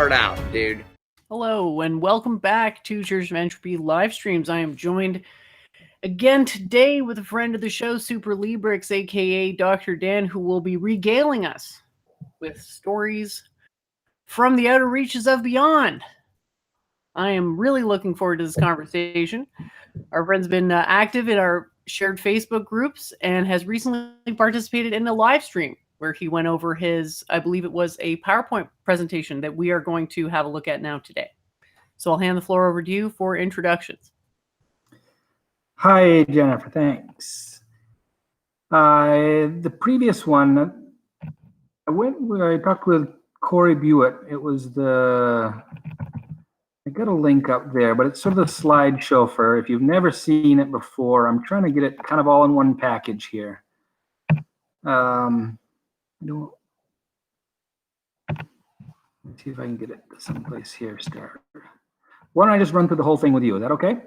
start out, dude. Hello, and welcome back to Church of Entropy live streams. I am joined again today with a friend of the show, SupraLibrix, aka Dr. Dan, who will be regaling us with stories from the outer reaches of beyond. I am really looking forward to this conversation. Our friend's been active in our shared Facebook groups and has recently participated in a live stream where he went over his, I believe it was a PowerPoint presentation that we are going to have a look at now today. So I'll hand the floor over to you for introductions. Hi, Jennifer. Thanks. The previous one, I talked with Corey Buitt. It was I got a link up there, but it's sort of the slideshow for, if you've never seen it before, I'm trying to get it kind of all in one package here. Let's see if I can get it someplace here. Start. Why don't I just run through the whole thing with you? Is that okay?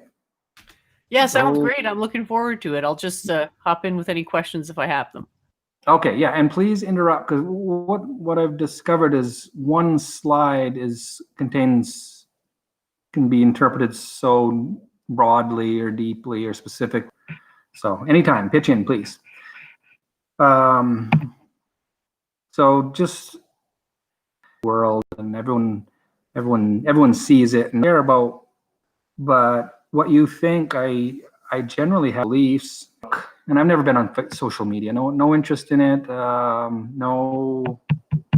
Yeah, sounds great. I'm looking forward to it. I'll just hop in with any questions if I have them. Okay, yeah, and please interrupt, because what I've discovered is one slide can be interpreted so broadly or deeply or specific. So anytime, pitch in, please. So just world, and everyone sees it and care about, but what you think, I generally have beliefs, and I've never been on social media, no interest in it,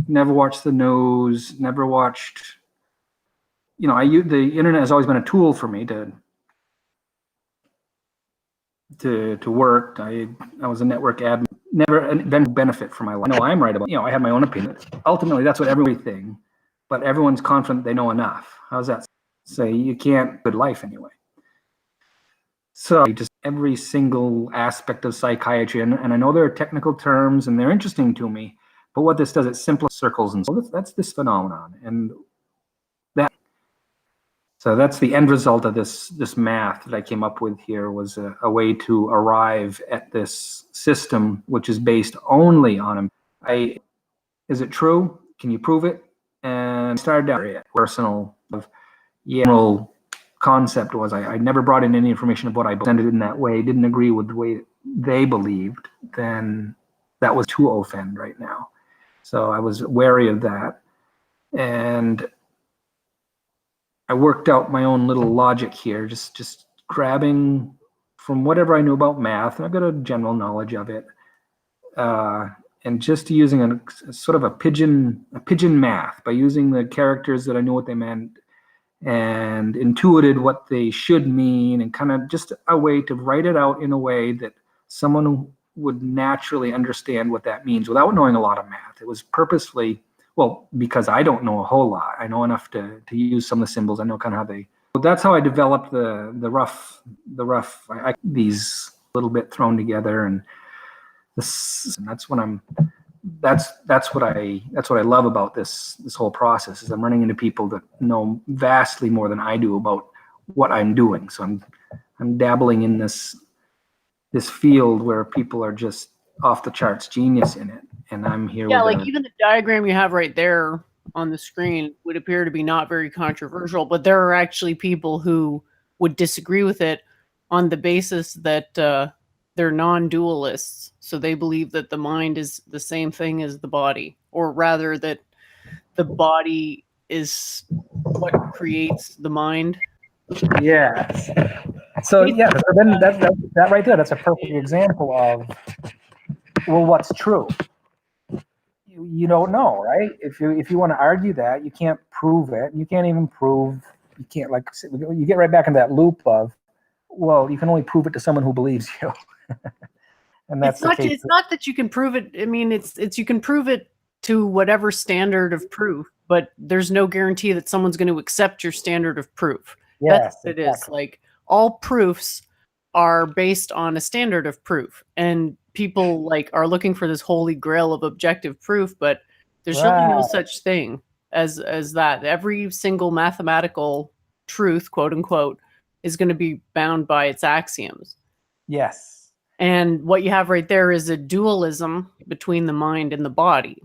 never watched the news, never watched, the internet has always been a tool for me to work. I was a network admin, never been benefit for my life. I know I'm right about, I have my own opinion. Ultimately, that's what everything, but everyone's confident they know enough. How's that? Say you can't good life anyway. So just every single aspect of psychiatry, and I know there are technical terms and they're interesting to me, but what this does, it simplifies circles, and so that's this phenomenon, and so that's the end result of this math that I came up with here, was a way to arrive at this system, which is based only on is it true? Can you prove it? And I started down personal general concept was I never brought in any information of what I presented in that way, didn't agree with the way they believed, then that was to offend right now. So I was wary of that. And I worked out my own little logic here, just grabbing from whatever I knew about math, and I've got a general knowledge of it, and just using a sort of a pigeon math, by using the characters that I knew what they meant and intuited what they should mean, and kind of just a way to write it out in a way that someone would naturally understand what that means without knowing a lot of math. It was purposefully, well, because I don't know a whole lot. I know enough to use some of the symbols. I know kind of how they. But that's how I developed the rough. These little bit thrown together, and that's when that's what I love about this whole process, is I'm running into people that know vastly more than I do about what I'm doing. So I'm dabbling in this field where people are just off the charts genius in it, and I'm here. Yeah, like even the diagram you have right there on the screen would appear to be not very controversial, but there are actually people who would disagree with it on the basis that they're non-dualists. So they believe that the mind is the same thing as the body, or rather that the body is what creates the mind. Yes. So yeah, so then that right there, that's a perfect example of, well, what's true? You don't know, right? If you want to argue that, you can't prove it. You can't even prove. You can't, like, you get right back in that loop of, well, you can only prove it to someone who believes you. And that's it's not that you can prove it. I mean, it's you can prove it to whatever standard of proof, but there's no guarantee that someone's going to accept your standard of proof. Yes, that's what it is. Like, all proofs are based on a standard of proof, and people are looking for this holy grail of objective proof, but there's really no such thing as that. Every single mathematical truth, quote unquote, is going to be bound by its axioms. Yes. And what you have right there is a dualism between the mind and the body.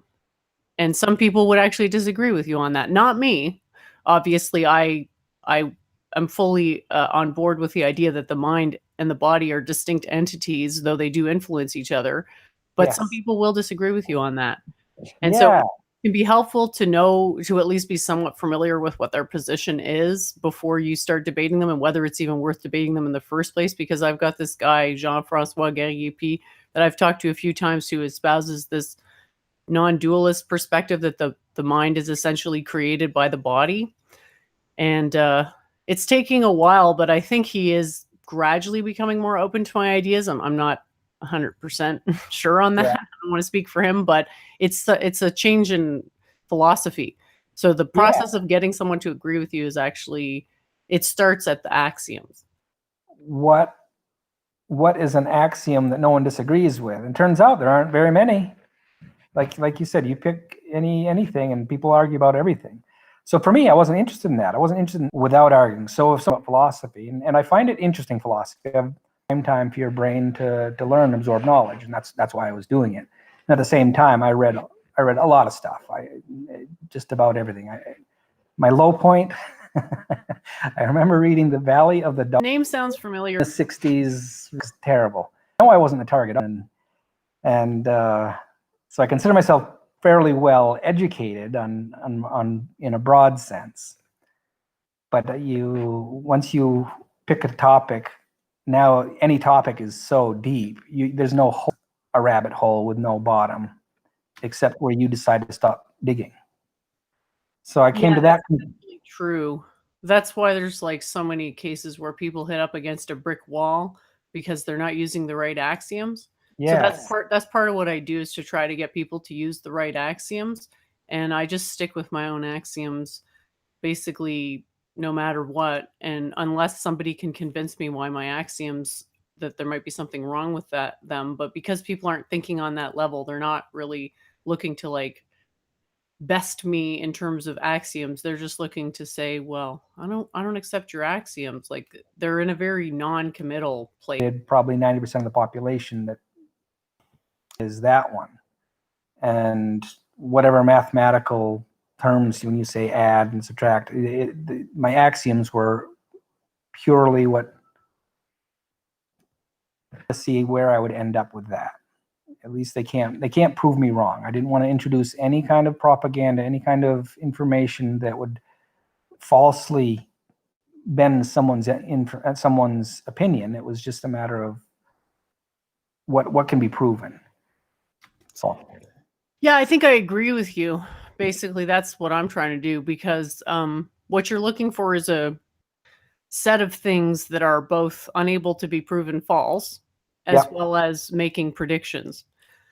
And some people would actually disagree with you on that. Not me. obviously I am fully on board with the idea that the mind and the body are distinct entities, though they do influence each other. But some Yes. people will disagree with you on that. And Yeah. so it can be helpful to know, to at least be somewhat familiar with what their position is before you start debating them and whether it's even worth debating them in the first place. Because I've got this guy, Jean-Francois Guerrier-P, that I've talked to a few times, who espouses this non-dualist perspective that the mind is essentially created by the body. And it's taking a while, but I think he is gradually becoming more open to my ideas. I'm not 100% sure on that. Yeah. I don't want to speak for him, but it's a change in philosophy. So the process of getting someone to agree with you is actually, it starts at the axioms. What is an axiom that no one disagrees with? And turns out there aren't very many. Like you said, you pick anything and people argue about everything. So for me, I wasn't interested in that. I wasn't interested in without arguing. So about philosophy, and I find it interesting, philosophy. You have time for your brain to learn and absorb knowledge, and that's why I was doing it. And at the same time, I read a lot of stuff. Just about everything. My low point, I remember reading The Valley of the Dog. Name sounds familiar. In the 60s was terrible. No, I wasn't the target, and so I consider myself fairly well educated on in a broad sense. But once you pick a topic, now any topic is so deep. There's no hole, a rabbit hole with no bottom, except where you decide to stop digging. So I came to that. That's definitely true. That's why there's like so many cases where people hit up against a brick wall because they're not using the right axioms. Yes. So that's part of what I do, is to try to get people to use the right axioms, and I just stick with my own axioms basically no matter what. And unless somebody can convince me why my axioms, that there might be something wrong with them, but because people aren't thinking on that level, they're not really looking to like best me in terms of axioms. They're just looking to say, well, I don't accept your axioms. Like, they're in a very non-committal place. Probably 90% of the population that is that one. And whatever mathematical terms, when you say add and subtract, my axioms were purely what, to see where I would end up with that. At least they can't prove me wrong. I didn't want to introduce any kind of propaganda, any kind of information that would falsely bend someone's opinion. It was just a matter of what can be proven. So yeah, I think I agree with you. Basically, that's what I'm trying to do, because what you're looking for is a set of things that are both unable to be proven false, as well as making predictions.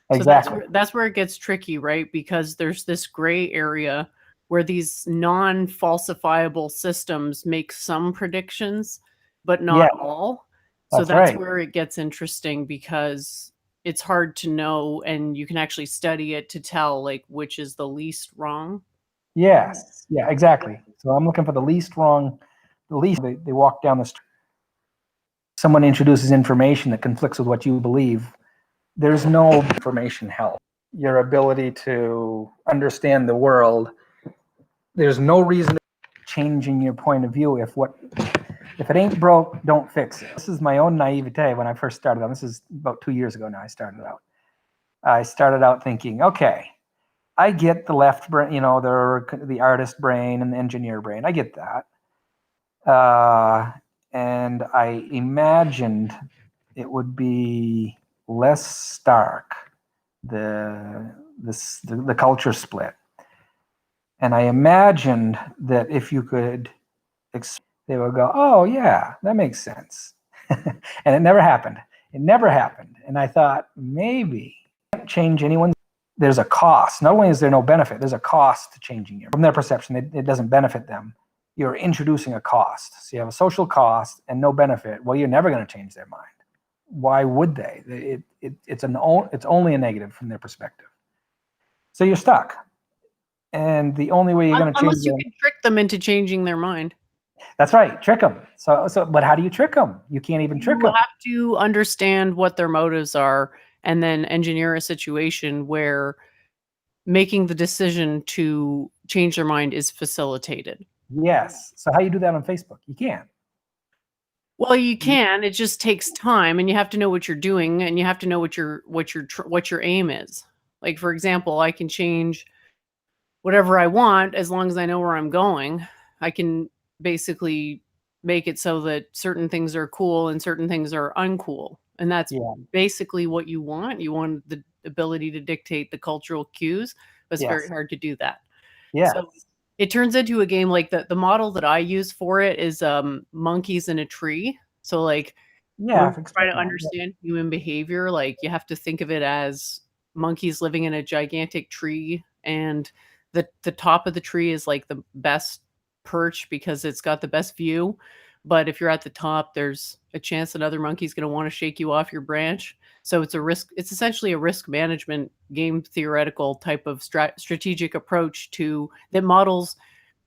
Exactly. So that's where it gets tricky, right? Because there's this gray area where these non-falsifiable systems make some predictions, but not all. So that's right, where it gets interesting, because it's hard to know, and you can actually study it to tell like which is the least wrong. Yes. Yeah, exactly. So I'm looking for the least wrong, they walk down the street. Someone introduces information that conflicts with what you believe. There's no information help. Your ability to understand the world, there's no reason changing your point of view. If it ain't broke, don't fix it. This is my own naivete when I first started out. This is about 2 years ago now. I started out thinking, okay, I get the left brain, the artist brain and the engineer brain. I get that. And I imagined it would be less stark, the culture split. And I imagined that if you could, they would go, oh yeah, that makes sense. And it never happened. And I thought, maybe can't change anyone's. There's a cost. Not only is there no benefit, there's a cost to changing it. From their perception, it doesn't benefit them. You're introducing a cost. So you have a social cost and no benefit. Well, you're never going to change their mind. Why would they? It's only a negative from their perspective. So you're stuck. And the only way you're going to change unless you can trick them into changing their mind. That's right, trick them. But how do you trick them? You can't even trick them. You have to understand what their motives are, and then engineer a situation where making the decision to change their mind is facilitated. Yes. So how do you do that on Facebook? You can't. Well, you can. It just takes time, and you have to know what you're doing, and you have to know what your aim is. Like, for example, I can change whatever I want as long as I know where I'm going. I can basically make it so that certain things are cool and certain things are uncool. And that's basically what you want. You want the ability to dictate the cultural cues, but it's very hard to do that. Yeah. So it turns into a game like the model that I use for it is monkeys in a tree. So like when we try to understand human behavior, like you have to think of it as monkeys living in a gigantic tree, and the top of the tree is like the best perch because it's got the best view. But if you're at the top, there's a chance another monkey's going to want to shake you off your branch. So it's a risk. It's essentially a risk management game theoretical type of strategic approach to that models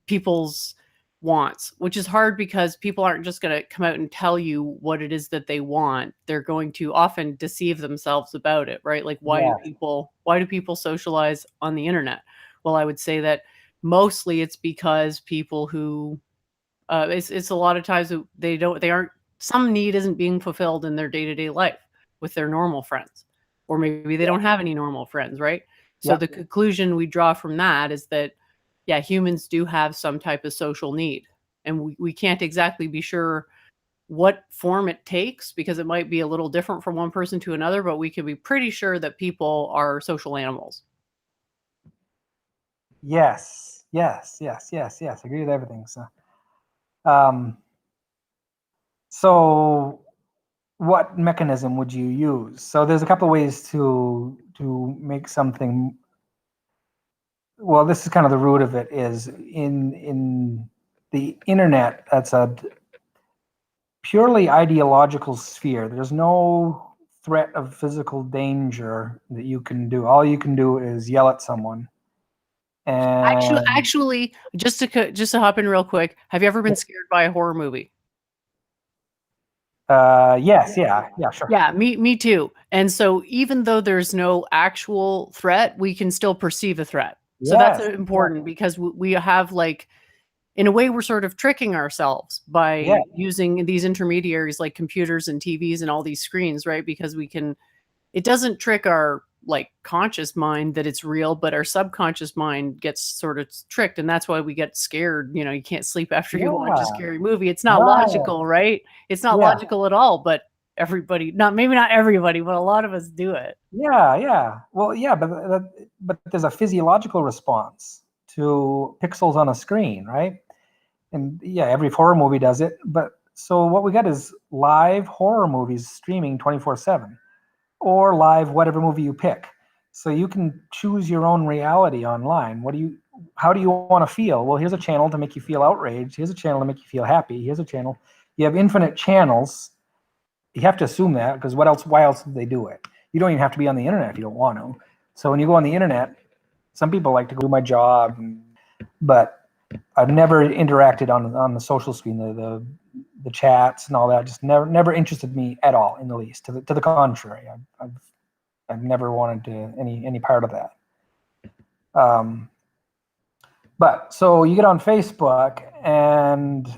people's wants, which is hard because people aren't just going to come out and tell you what it is that they want. They're going to often deceive themselves about it, right? Like why do people socialize on the internet? Well, I would say that mostly it's because people who it's a lot of times they aren't, some need isn't being fulfilled in their day-to-day life with their normal friends, or maybe they don't have any normal friends, right? So the conclusion we draw from that is that humans do have some type of social need, and we can't exactly be sure what form it takes because it might be a little different from one person to another, but we can be pretty sure that people are social animals. Yes. Agree with everything. So what mechanism would you use? So there's a couple of ways to make something. Well, this is kind of the root of it, is in the internet, that's a purely ideological sphere. There's no threat of physical danger that you can do. All you can do is yell at someone. And actually, just to hop in real quick, have you ever been scared by a horror movie? Yes, sure. Yeah, me too. And so even though there's no actual threat, we can still perceive a threat. So that's important because we have, like, in a way, we're sort of tricking ourselves by using these intermediaries like computers and TVs and all these screens, right? Because it doesn't trick our like conscious mind that it's real, but our subconscious mind gets sort of tricked, and that's why we get scared. You know, you can't sleep after you watch a scary movie. It's not logical, right? It's not logical at all, but maybe not everybody, but a lot of us do it. Yeah. Well, but there's a physiological response to pixels on a screen, right? And every horror movie does it. But so what we got is live horror movies streaming 24/7, or live whatever movie you pick. So you can choose your own reality online. How do you want to feel? Well, here's a channel to make you feel outraged. Here's a channel to make you feel happy. Here's a channel. You have infinite channels. You have to assume that, because why else would they do it? You don't even have to be on the internet if you don't want to. So when you go on the internet, some people like to go do my job, but I've never interacted on the social screen, the chats and all that. Just never interested me at all in the least. To the contrary, I've never wanted to any part of that. But so you get on Facebook, and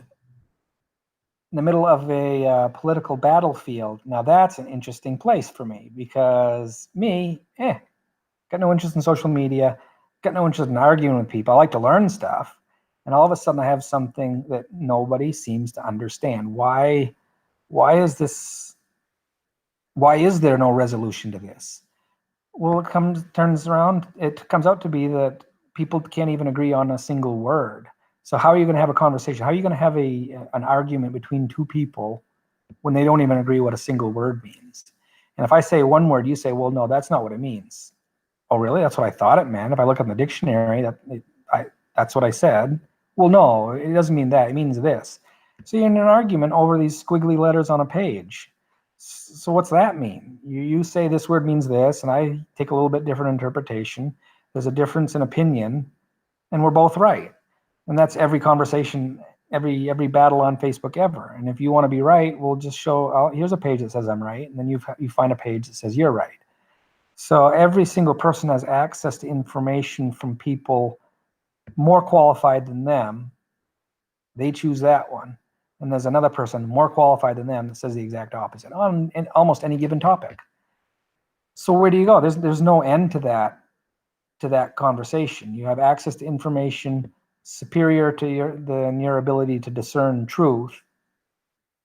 in the middle of a political battlefield. Now that's an interesting place for me, because got no interest in social media, got no interest in arguing with people. I like to learn stuff. And all of a sudden I have something that nobody seems to understand. Why is there no resolution to this? Well, it comes out to be that people can't even agree on a single word. So how are you going to have a conversation? How are you going to have an argument between two people when they don't even agree what a single word means? And if I say one word, you say, well, no, that's not what it means. Oh, really? That's what I thought it meant. If I look in the dictionary, that's what I said. Well, no, it doesn't mean that. It means this. So you're in an argument over these squiggly letters on a page. So what's that mean? You say this word means this, and I take a little bit different interpretation. There's a difference in opinion, and we're both right. And that's every conversation, every battle on Facebook ever. And if you want to be right, we'll just show, here's a page that says I'm right, and then you find a page that says you're right. So every single person has access to information from people more qualified than them, They choose that one. And there's another person more qualified than them that says the exact opposite on almost any given topic. So where do you go? There's no end to that conversation. You have access to information superior to your ability to discern truth,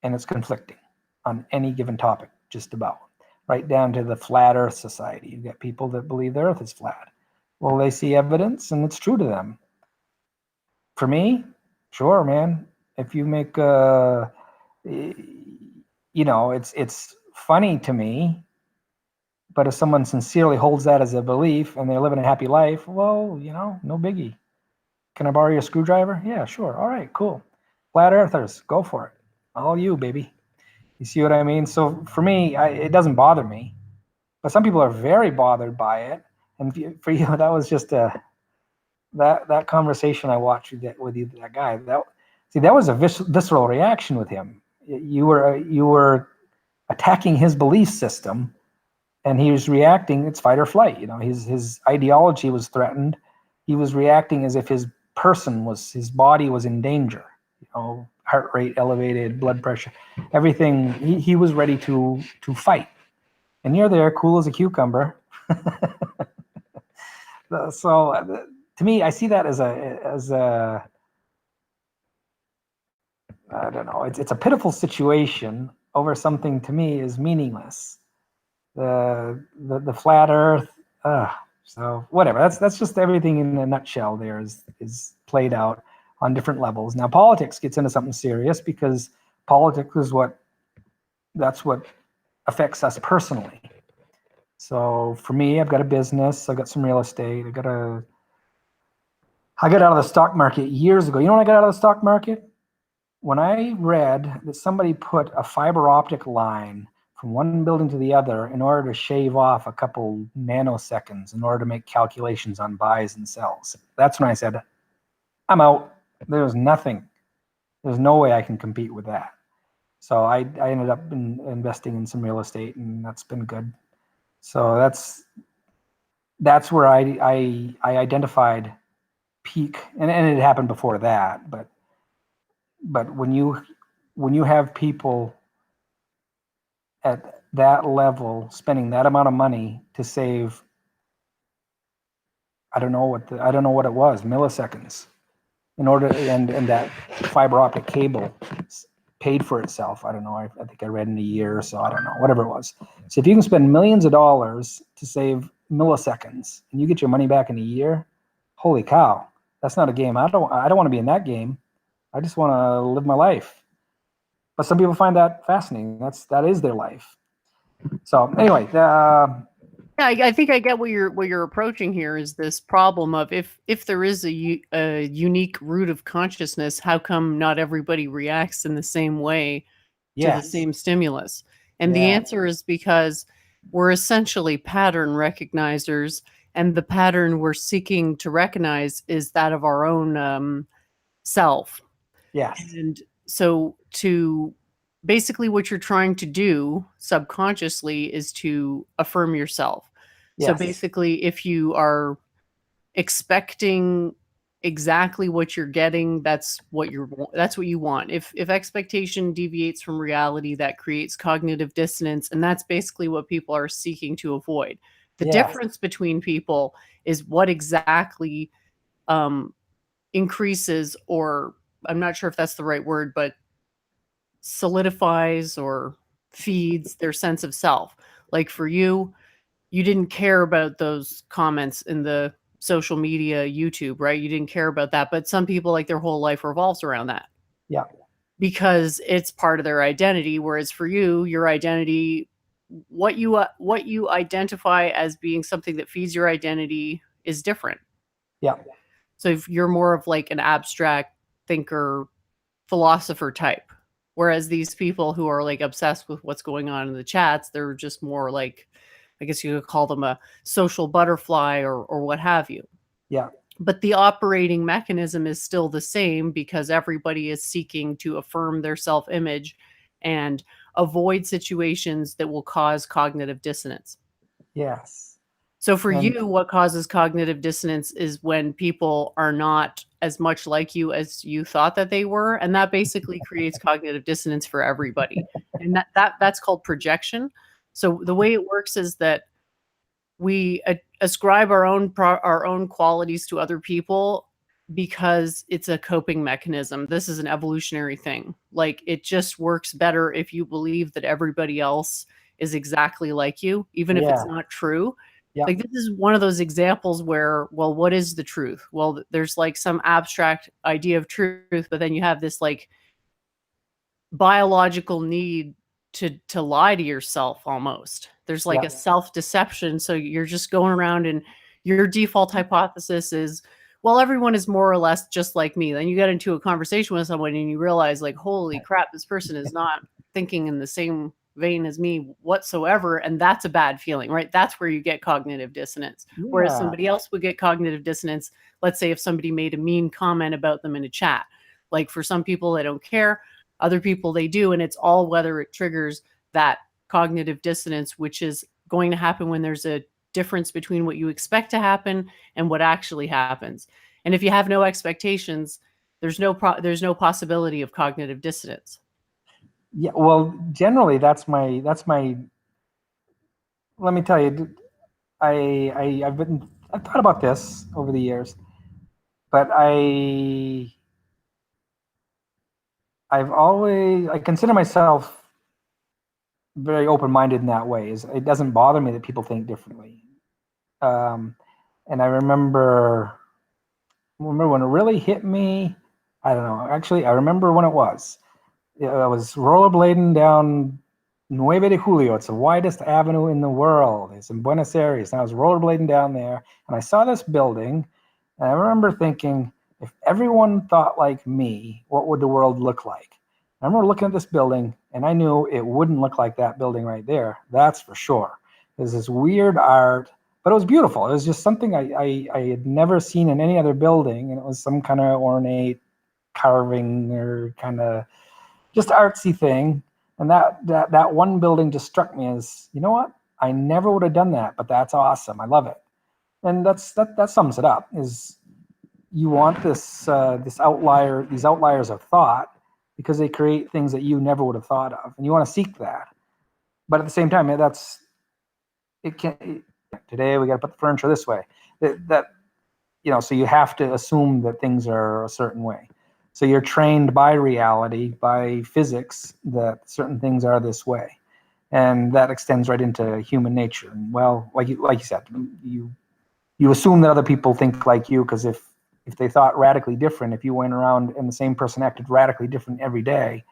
and it's conflicting on any given topic, just about. Right down to the flat Earth society. You've got people that believe the Earth is flat. Well, they see evidence, and it's true to them. For me, sure, man. If you make, it's funny to me. But if someone sincerely holds that as a belief and they're living a happy life, well, no biggie. Can I borrow your screwdriver? Yeah, sure. All right, cool. Flat earthers, go for it. All you, baby. You see what I mean? So for me, it doesn't bother me. But some people are very bothered by it. And for you, that was just that conversation I watched with you, that guy. That was a visceral reaction with him. You were attacking his belief system. And he was reacting, it's fight or flight. His ideology was threatened. He was reacting as if his body was in danger. Heart rate elevated, blood pressure, everything. He was ready to fight. And you're there, cool as a cucumber. So to me, I see that as a I don't know. It's a pitiful situation over something to me is meaningless. The flat Earth. So whatever. That's just everything in a nutshell. There is played out on different levels. Now politics gets into something serious because politics is what affects us personally. So for me, I've got a business. I've got some real estate. I got out of the stock market years ago. You know when I got out of the stock market? When I read that somebody put a fiber optic line from one building to the other in order to shave off a couple nanoseconds in order to make calculations on buys and sells. That's when I said, I'm out. There's nothing. There's no way I can compete with that. So I ended up investing in some real estate, and that's been good. So that's where I identified peak, and it happened before that. But when you have people at that level spending that amount of money to save, I don't know what it was, milliseconds, in order, and that fiber optic cable paid for itself. I don't know. I think I read in a year or so. I don't know, whatever it was. So if you can spend millions of dollars to save milliseconds and you get your money back in a year, holy cow, that's not a game. I don't want to be in that game. I just want to live my life. But some people find that fascinating. That is their life. So anyway, yeah, I think I get what you're approaching here is this problem of if there is a unique root of consciousness, how come not everybody reacts in the same way to the same stimulus? And the answer is because we're essentially pattern recognizers, and the pattern we're seeking to recognize is that of our own self. Yes. And so basically what you're trying to do subconsciously is to affirm yourself. Yes. So basically, if you are expecting exactly what you're getting, that's what you want. If expectation deviates from reality, that creates cognitive dissonance, and that's basically what people are seeking to avoid. The difference between people is what exactly increases, or I'm not sure if that's the right word, but solidifies or feeds their sense of self. Like for you didn't care about those comments in the social media, YouTube, right? You didn't care about that. But some people, like, their whole life revolves around that. Yeah. Because it's part of their identity. Whereas for you, your identity, what you identify as being something that feeds your identity is different. Yeah. So if you're more of like an abstract thinker, philosopher type, whereas these people who are like obsessed with what's going on in the chats, they're just more like, I guess you could call them a social butterfly or what have you. Yeah. But the operating mechanism is still the same because everybody is seeking to affirm their self-image and avoid situations that will cause cognitive dissonance. Yes. So for you, what causes cognitive dissonance is when people are not as much like you as you thought that they were, and that basically creates cognitive dissonance for everybody. And that's called projection. So the way it works is that we ascribe our own qualities to other people because it's a coping mechanism. This is an evolutionary thing. Like, it just works better if you believe that everybody else is exactly like you, even if it's not true. Yeah. Like, this is one of those examples where, well, what is the truth? Well, there's like some abstract idea of truth, but then you have this like biological need to lie to yourself almost. There's like a self-deception. So you're just going around and your default hypothesis is, well, everyone is more or less just like me. Then you get into a conversation with someone and you realize, like, holy crap, this person is not thinking in the same vein as me whatsoever. And that's a bad feeling, right? That's where you get cognitive dissonance. Whereas somebody else would get cognitive dissonance, let's say if somebody made a mean comment about them in a chat. Like, for some people, they don't care. Other people, they do. And it's all whether it triggers that cognitive dissonance, which is going to happen when there's a difference between what you expect to happen and what actually happens. And if you have no expectations, there's no possibility of cognitive dissonance. Yeah, well, generally that's my let me tell you, I've thought about this over the years, but I consider myself very open-minded in that way. It doesn't bother me that people think differently. And I remember when it really hit me. I don't know. Actually, I remember when it was. I was rollerblading down Nueve de Julio. It's the widest avenue in the world. It's in Buenos Aires. And I was rollerblading down there, and I saw this building, and I remember thinking, if everyone thought like me, what would the world look like? I remember looking at this building, and I knew it wouldn't look like that building right there. That's for sure. There's this weird art, but it was beautiful. It was just something I had never seen in any other building, and it was some kind of ornate carving or kind of just artsy thing. And that one building just struck me as, you know what? I never would have done that, but that's awesome. I love it. And that sums it up. Is you want these outliers of thought, because they create things that you never would have thought of, and you want to seek that. But at the same time, today we got to put the furniture this way. So you have to assume that things are a certain way. So you're trained by reality, by physics, that certain things are this way, and that extends right into human nature. And, well, like you said, you assume that other people think like you, because if they thought radically different, if you went around and the same person acted radically different every day,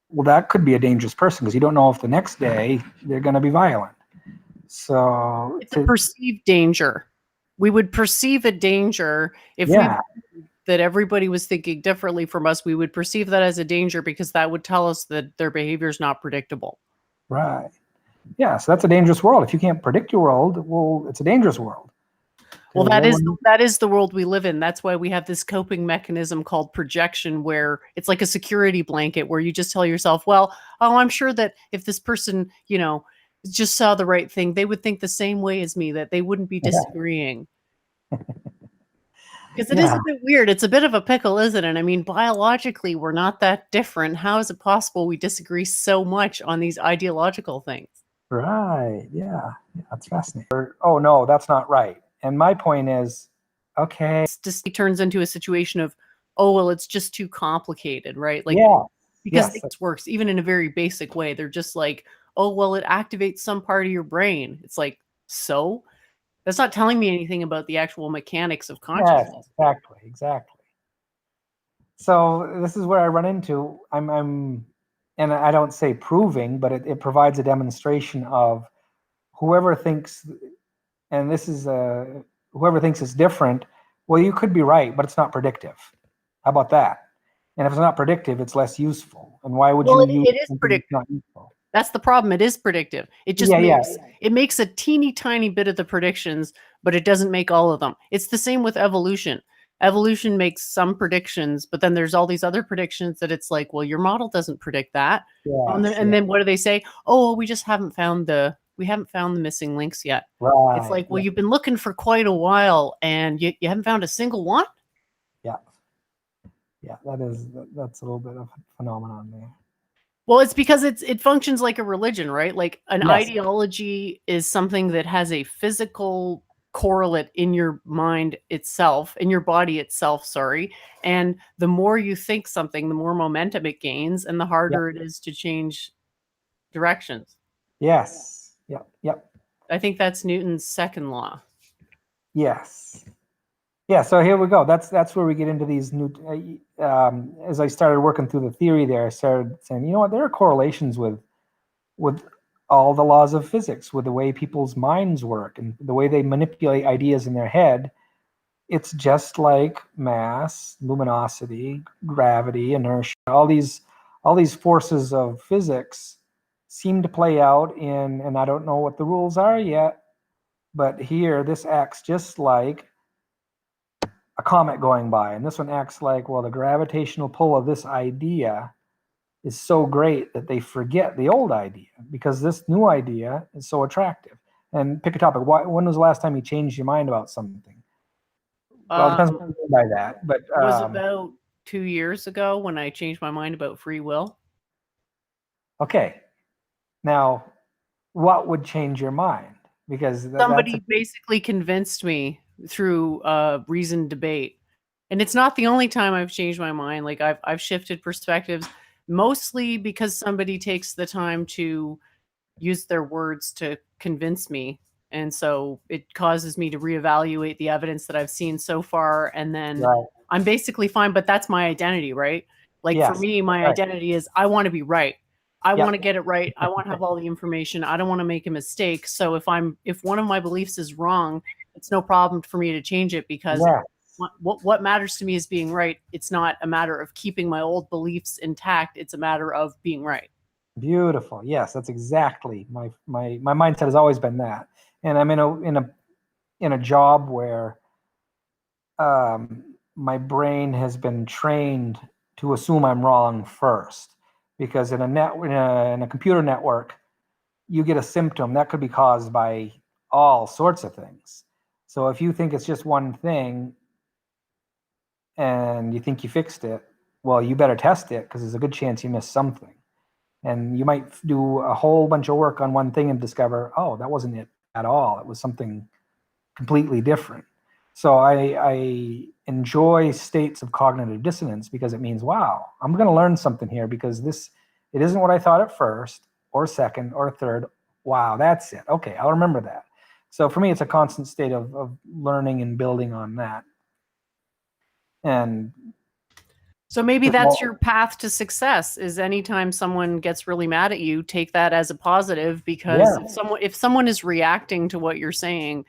well, that could be a dangerous person, because you don't know if the next day they're going to be violent. So it's a perceived danger. We would perceive a danger if that everybody was thinking differently from us. We would perceive that as a danger, because that would tell us that their behavior is not predictable. Right. Yeah. So that's a dangerous world. If you can't predict your world, well, it's a dangerous world. Well, that is the world we live in. That's why we have this coping mechanism called projection, where it's like a security blanket, where you just tell yourself, well, I'm sure that if this person, just saw the right thing, they would think the same way as me, that they wouldn't be disagreeing. Because it is a bit weird. It's a bit of a pickle, isn't it? I mean, biologically, we're not that different. How is it possible we disagree so much on these ideological things? Right. Yeah. That's fascinating. Oh, no, that's not right. And my point is, okay. It turns into a situation of, oh, well, it's just too complicated, right? Like, because it works, even in a very basic way. They're just like, oh, well, it activates some part of your brain. It's like, so? That's not telling me anything about the actual mechanics of consciousness. Yes, exactly. So this is where I run into, and I don't say proving, but it provides a demonstration of whoever thinks, and this is whoever thinks it's different, well, you could be right, but it's not predictive. How about that? And if it's not predictive, it's less useful. And why would you use it is predictive. Not useful? That's the problem. It is predictive. It just makes a teeny tiny bit of the predictions, but it doesn't make all of them. It's the same with evolution. Evolution makes some predictions, but then there's all these other predictions that it's like, well, your model doesn't predict that. And then what do they say? Oh, well, we just haven't found the missing links yet. Right. It's like, well, you've been looking for quite a while, and you haven't found a single one. Yeah. Yeah, that's a little bit of a phenomenon there. Well, it's because it functions like a religion, right? Like an Yes. ideology is something that has a physical correlate in your mind itself, in your body itself, sorry. And the more you think something, the more momentum it gains and the harder it is to change directions. Yes. Yep. Yep. I think that's Newton's second law. Yes. Yeah. So here we go. That's where we get into these new. As I started working through the theory there, I started saying, you know what, there are correlations with all the laws of physics, with the way people's minds work and the way they manipulate ideas in their head. It's just like mass, luminosity, gravity, inertia, all these forces of physics seem to play out in, and I don't know what the rules are yet, but here this acts just like a comet going by, and this one acts like, well, the gravitational pull of this idea is so great that they forget the old idea because this new idea is so attractive. And pick a topic. When was the last time you changed your mind about something? Well, it depends what you mean by that. But was about 2 years ago when I changed my mind about free will. Okay. Now, what would change your mind? Because Somebody basically convinced me through reasoned debate. And it's not the only time I've changed my mind. Like I've shifted perspectives, mostly because somebody takes the time to use their words to convince me. And so it causes me to reevaluate the evidence that I've seen so far. And then right. I'm basically fine, but that's my identity, right? Like Yes, for me, my right. identity is I want to be right. I Yep. want to get it right. I want to have all the information. I don't want to make a mistake. So if one of my beliefs is wrong, it's no problem for me to change it because Yeah. what matters to me is being right. It's not a matter of keeping my old beliefs intact. It's a matter of being right. Beautiful. Yes, that's exactly my mindset has always been that. And I'm in a job where my brain has been trained to assume I'm wrong first, because in a computer network, you get a symptom that could be caused by all sorts of things. So if you think it's just one thing and you think you fixed it, well, you better test it because there's a good chance you missed something. And you might do a whole bunch of work on one thing and discover, oh, that wasn't it at all. It was something completely different. So I enjoy states of cognitive dissonance because it means, wow, I'm going to learn something here because it isn't what I thought at first or second or third. Wow, that's it. Okay, I'll remember that. So for me, it's a constant state of learning and building on that. And so maybe that's your path to success, is anytime someone gets really mad at you, take that as a positive, because if someone is reacting to what you're saying,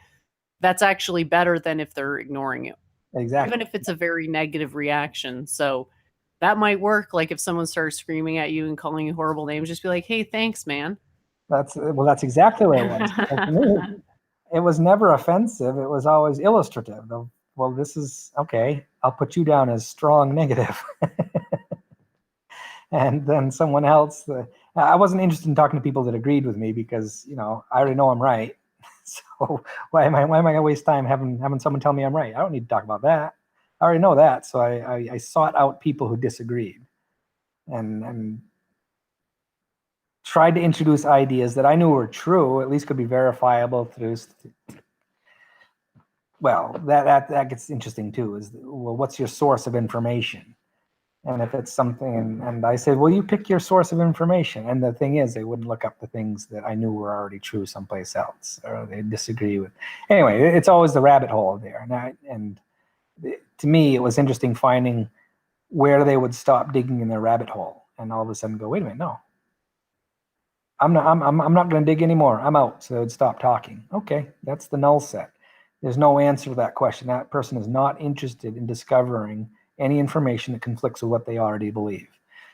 that's actually better than if they're ignoring you. Exactly. Even if it's a very negative reaction. So that might work. Like if someone starts screaming at you and calling you horrible names, just be like, hey, thanks, man. That's exactly what it was. It was never offensive. It was always illustrative of, well, this is okay. I'll put you down as strong negative. And then someone else, I wasn't interested in talking to people that agreed with me because, I already know I'm right. So why am I going to waste time having someone tell me I'm right? I don't need to talk about that. I already know that. So I sought out people who disagreed and tried to introduce ideas that I knew were true, at least could be verifiable through. Well, that gets interesting too. Well, what's your source of information? And if it's something, and I said, well, you pick your source of information. And the thing is, they wouldn't look up the things that I knew were already true someplace else, or they disagree with. Anyway, it's always the rabbit hole there. And to me, it was interesting finding where they would stop digging in their rabbit hole, and all of a sudden go, wait a minute, no, I'm not going to dig anymore. I'm out. So they would stop talking. Okay, that's the null set. There's no answer to that question. That person is not interested in discovering any information that conflicts with what they already believe.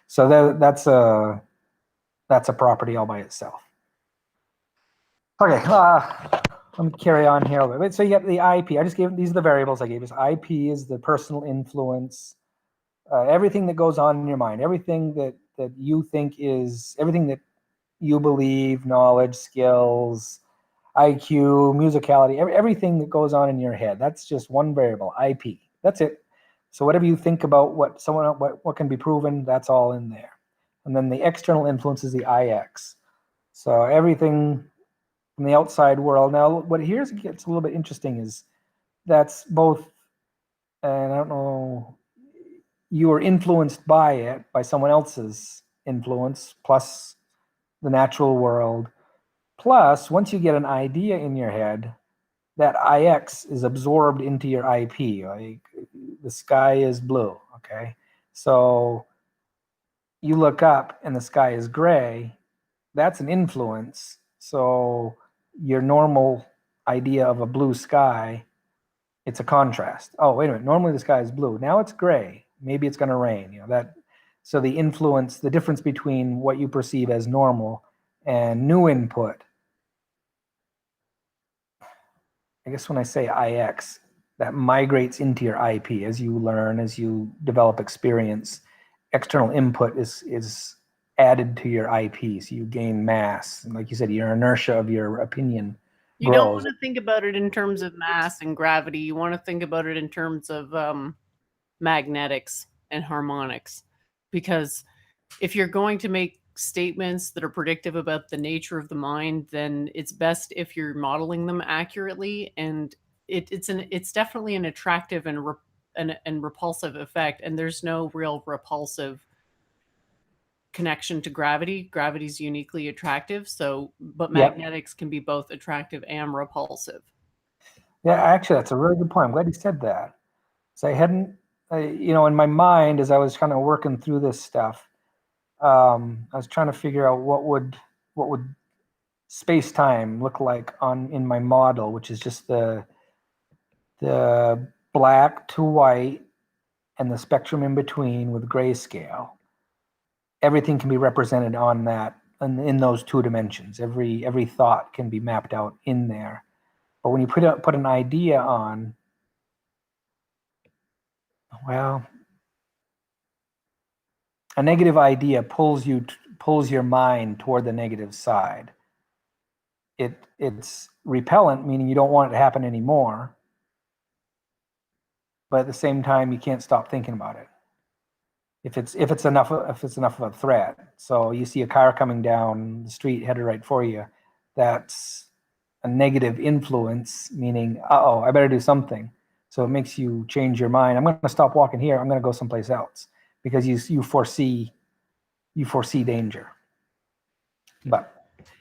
So that's a property all by itself. Okay, let me carry on here a little bit. So you got the IP. I just gave, these are the variables I gave us. IP is the personal influence, everything that goes on in your mind, everything that you think is, everything that you believe, knowledge, skills, IQ, musicality, everything that goes on in your head. That's just one variable, IP. That's it. So whatever you think about what can be proven, that's all in there. And then the external influence is the IX. So everything from the outside world. Now, what here's gets a little bit interesting is that's both, and I don't know, you are influenced by it, by someone else's influence, plus the natural world. Plus, once you get an idea in your head, that IX is absorbed into your IP. Like the sky is blue, okay? So you look up and the sky is gray, that's an influence. So your normal idea of a blue sky, it's a contrast. Oh, wait a minute, normally the sky is blue. Now it's gray. Maybe it's going to rain, that. So the influence, the difference between what you perceive as normal and new input. I guess when I say IX, that migrates into your IP as you learn, as you develop experience. External input is added to your IP, so you gain mass. And like you said, your inertia of your opinion You don't grows. want to think about it in terms of mass and gravity. You want to think about it in terms of magnetics and harmonics. Because if you're going to make statements that are predictive about the nature of the mind, then it's best if you're modeling them accurately. And it's definitely an attractive and repulsive effect. And there's no real repulsive connection to gravity. Gravity's uniquely attractive. So, but Yep. magnetics can be both attractive and repulsive. Yeah, actually, that's a really good point. I'm glad you said that. So I hadn't, in my mind, as I was kind of working through this stuff, I was trying to figure out what would space-time look like in my model, which is just the black to white and the spectrum in between with grayscale. Everything can be represented on that and in those two dimensions. Every thought can be mapped out in there. But when you put an idea on, well, a negative idea pulls your mind toward the negative side. It's repellent, meaning you don't want it to happen anymore. But at the same time, you can't stop thinking about it. If it's enough of a threat. So you see a car coming down the street headed right for you, that's a negative influence, meaning, uh-oh, I better do something. So it makes you change your mind. I'm going to stop walking here. I'm going to go someplace else because you foresee danger. But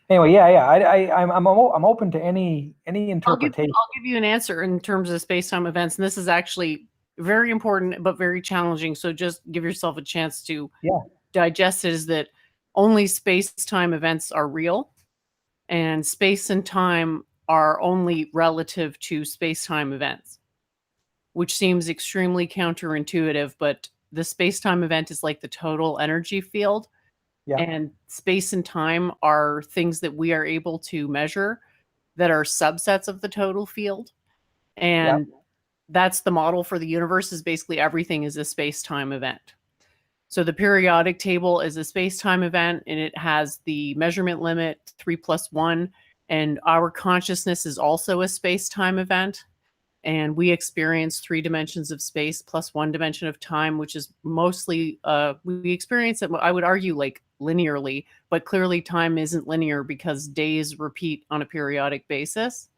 anyway, yeah. I'm open to any interpretation. I'll give you an answer in terms of space-time events, and this is actually very important but very challenging. So just give yourself a chance to digest it. Is that only space-time events are real, and space and time are only relative to space-time events, which seems extremely counterintuitive. But the space-time event is like the total energy field. Yeah. And space and time are things that we are able to measure that are subsets of the total field. And that's the model for the universe, is basically everything is a space-time event. So the periodic table is a space-time event, and it has the measurement limit 3+1. And our consciousness is also a space-time event. And we experience 3 dimensions of space plus 1 dimension of time, which is mostly, we experience it, I would argue, like linearly, but clearly time isn't linear because days repeat on a periodic basis.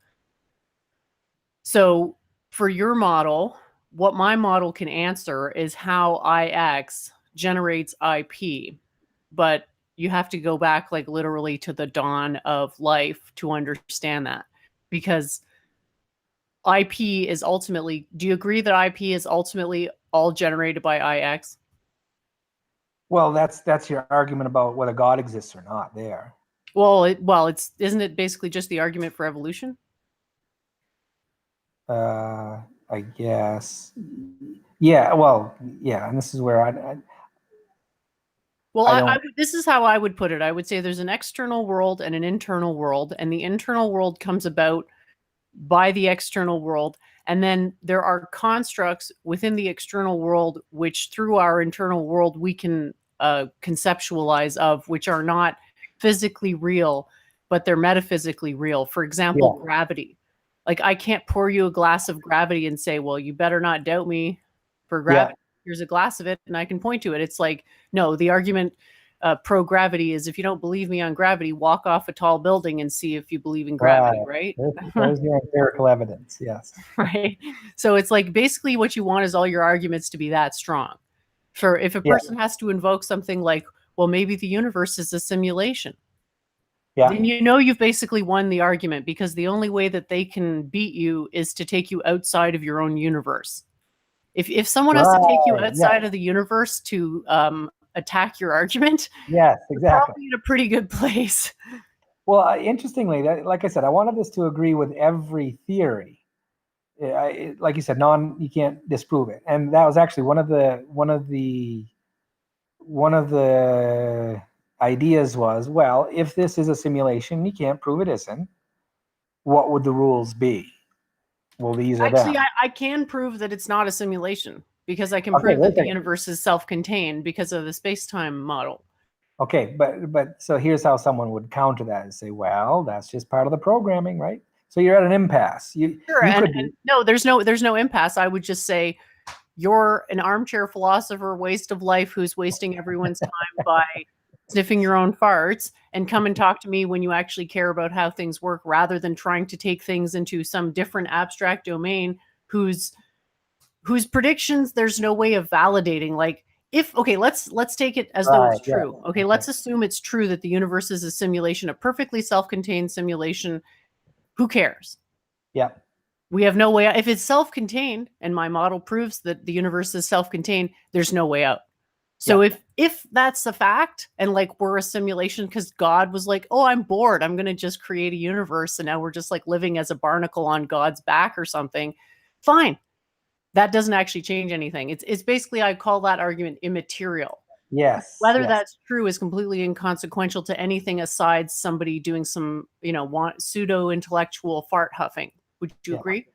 So for your model, what my model can answer is how IX generates IP, but you have to go back like literally to the dawn of life to understand that, because IP is ultimately, do you agree that IP is ultimately all generated by IX? Well, that's your argument about whether God exists or not there. Well, isn't it basically just the argument for evolution? I guess. Yeah, well, yeah, and this is where this is how I would put it. I would say there's an external world and an internal world, and the internal world comes about by the external world. And then there are constructs within the external world, which through our internal world, we can conceptualize of, which are not physically real, but they're metaphysically real. For example, gravity. Like I can't pour you a glass of gravity and say, well, you better not doubt me. for gravity. Here's a glass of it, and I can point to it. It's like, no, the argument pro-gravity is, if you don't believe me on gravity, walk off a tall building and see if you believe in gravity, right? There's your empirical evidence, yes. Right. So it's like, basically what you want is all your arguments to be that strong. For if a person has to invoke something like, well, maybe the universe is a simulation, then you know you've basically won the argument, because the only way that they can beat you is to take you outside of your own universe. If someone has to take you outside of the universe to attack your argument, yes, exactly, you're probably in a pretty good place. Well, interestingly, like I said, I wanted this to agree with every theory. Like you said, you can't disprove it, and that was actually one of the ideas was, well, if this is a simulation, you can't prove it isn't. What would the rules be? Well, these are them. I can prove that it's not a simulation, because I can prove that the universe is self-contained because of the space-time model. Okay, but so here's how someone would counter that and say, well, that's just part of the programming, right? So you're at an impasse. No, there's no impasse. I would just say, you're an armchair philosopher, waste of life, who's wasting everyone's time by sniffing your own farts, and come and talk to me when you actually care about how things work, rather than trying to take things into some different abstract domain whose predictions there's no way of validating. Like, let's take it as though it's true. Okay, let's assume it's true that the universe is a simulation, a perfectly self-contained simulation. Who cares? Yeah. We have no way out. If it's self-contained and my model proves that the universe is self-contained, there's no way out. So if that's a fact, and like we're a simulation because God was like, oh, I'm bored, I'm going to just create a universe, and now we're just like living as a barnacle on God's back or something, fine. That doesn't actually change anything. It's basically, I call that argument immaterial. Yes. Whether that's true is completely inconsequential to anything aside somebody doing some, pseudo-intellectual fart huffing. Would you agree?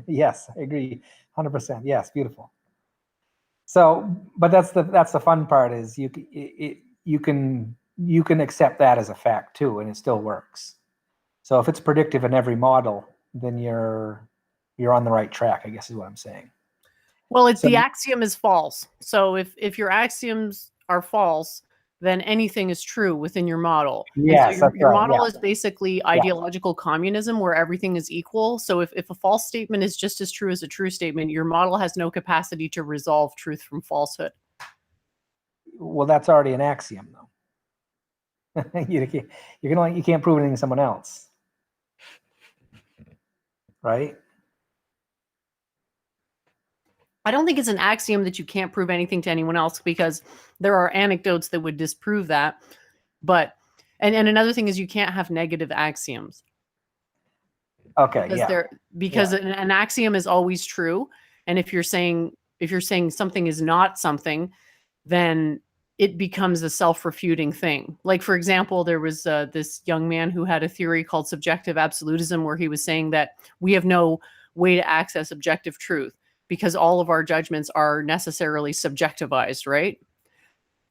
Yes, I agree. 100%. Yes, beautiful. So, but that's the fun part, is you can accept that as a fact too, and it still works. So if it's predictive in every model, then you're on the right track, I guess is what I'm saying. Well, the axiom is false. So if your axioms are false, then anything is true within your model. Yes, so your model is basically ideological communism, where everything is equal. So if a false statement is just as true as a true statement, your model has no capacity to resolve truth from falsehood. Well, that's already an axiom, though. You can't prove anything to someone else, right? I don't think it's an axiom that you can't prove anything to anyone else, because there are anecdotes that would disprove that. But and another thing is, you can't have negative axioms. Okay. Because an axiom is always true, and if you're saying something is not something, then it becomes a self-refuting thing. Like, for example, there was this young man who had a theory called subjective absolutism, where he was saying that we have no way to access objective truth, because all of our judgments are necessarily subjectivized, right?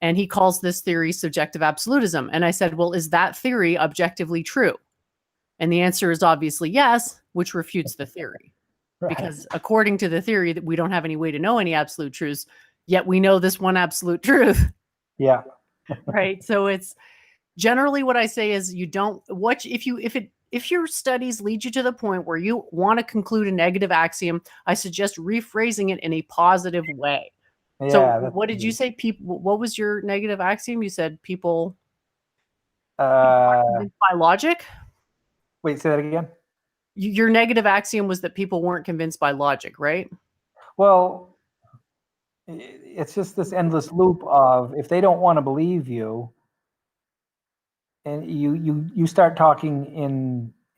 And he calls this theory subjective absolutism. And I said, well, is that theory objectively true? And the answer is obviously yes, which refutes the theory. Right. Because according to the theory, that we don't have any way to know any absolute truths, yet we know this one absolute truth. Yeah. Right. So it's generally, what I say is, if your studies lead you to the point where you want to conclude a negative axiom, I suggest rephrasing it in a positive way. Yeah, so what did you say? What was your negative axiom? You said people are convinced by logic? Wait, say that again. Your negative axiom was that people weren't convinced by logic, right? Well, it's just this endless loop of, if they don't want to believe you, and you start talking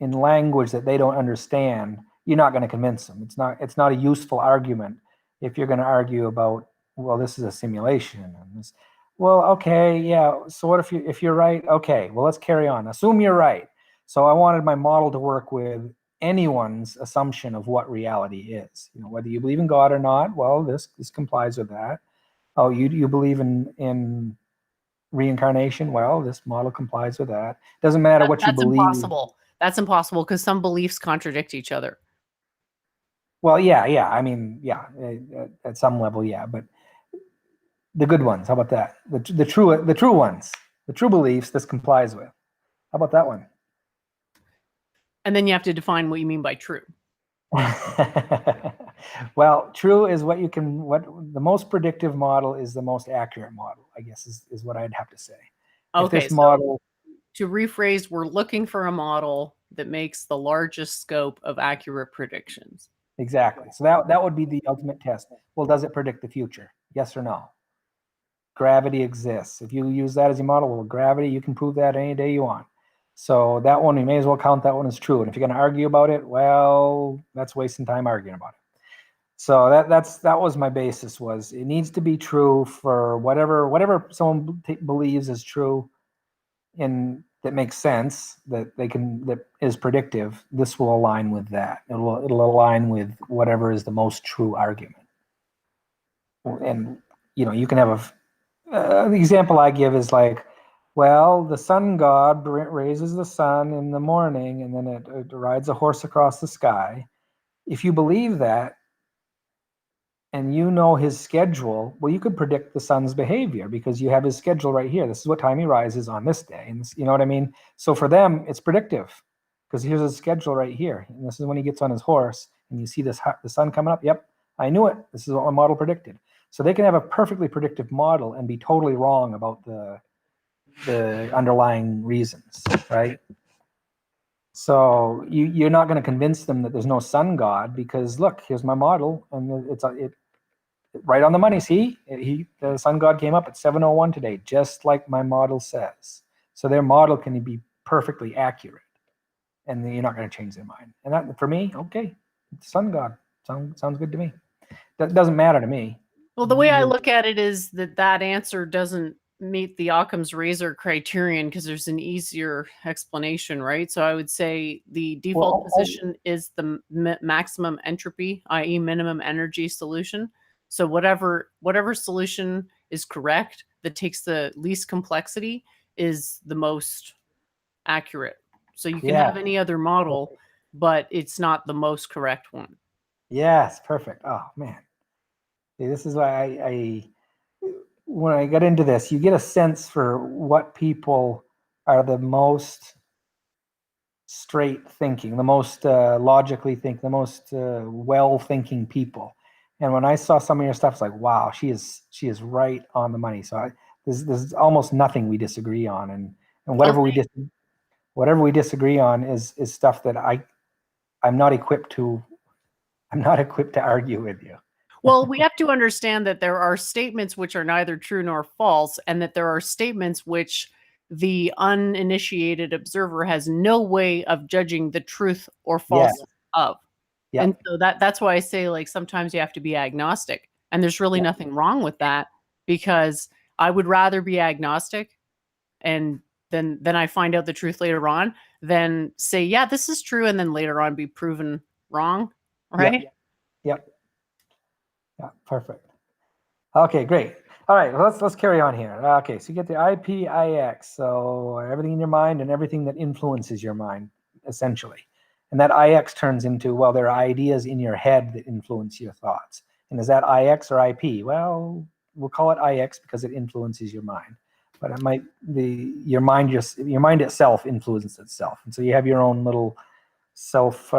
in language that they don't understand, you're not going to convince them. It's not a useful argument if you're going to argue about, well, this is a simulation, and this, well, okay, yeah. So what if you're right? Okay, well, let's carry on. Assume you're right. So I wanted my model to work with anyone's assumption of what reality is. Whether you believe in God or not, well, this complies with that. Oh, you believe in reincarnation? Well, this model complies with that. Doesn't matter what you believe. That's impossible, because some beliefs contradict each other. Well, yeah. I mean, yeah, at some level, yeah. But the good ones, how about that? The true ones, the true beliefs this complies with. How about that one? And then you have to define what you mean by true. Well, true is what the most predictive model is the most accurate model, I guess is what I'd have to say. If Okay, this model, to rephrase, we're looking for a model that makes the largest scope of accurate predictions. exactly. So that would be the ultimate test. Well, does it predict the future? Yes or no? Gravity exists. If you use that as your model, well, gravity, you can prove that any day you want. So that one, you may as well count that one as true. And if you're going to argue about it, well, that's wasting time arguing about it. So that was my basis. Was it needs to be true for whatever someone believes is true, and that makes sense, that is predictive. This will align with that. It'll align with whatever is the most true argument. And you can have the example I give is like, well, the sun god raises the sun in the morning, and then it rides a horse across the sky. If you believe that, and you know his schedule, well, you could predict the sun's behavior because you have his schedule right here. This is what time he rises on this day. And you know what I mean? So for them, it's predictive because here's his schedule right here. And this is when he gets on his horse and you see the sun coming up. Yep, I knew it. This is what my model predicted. So they can have a perfectly predictive model and be totally wrong about the underlying reasons, right? So you're not going to convince them that there's no sun god because look, here's my model, and it's right on the money. See, the sun god came up at 7:01 today, just like my model says. So their model can be perfectly accurate, and you're not going to change their mind. And that, for me, okay, sun god sounds good to me. That doesn't matter to me. Well, the way I look at it is that answer doesn't meet the Occam's razor criterion because there's an easier explanation, right? So I would say the default position is the maximum entropy, i.e. minimum energy solution. So whatever solution is correct that takes the least complexity is the most accurate. So you can have any other model, but it's not the most correct one. Yes, perfect. Oh man. See, this is why I when I got into this, you get a sense for what people are the most straight thinking, the most logically think, the most well thinking people. And when I saw some of your stuff, it's like, wow, she is right on the money. So there's almost nothing we disagree on, and whatever we disagree on is stuff that I'm not equipped to argue with you. Well, we have to understand that there are statements which are neither true nor false, and that there are statements which the uninitiated observer has no way of judging the truth or falsity of. Yeah. And so that's why I say, like, sometimes you have to be agnostic. And there's really nothing wrong with that, because I would rather be agnostic and then I find out the truth later on than say, yeah, this is true, and then later on be proven wrong. Right? Yep. Yeah, perfect. Okay, great. All right, let's carry on here. Okay, so you get the IPIX, so everything in your mind and everything that influences your mind, essentially. And that IX turns into, well, there are ideas in your head that influence your thoughts. And is that IX or IP? Well, we'll call it IX because it influences your mind. But it might be your mind itself influences itself. And so you have your own little self,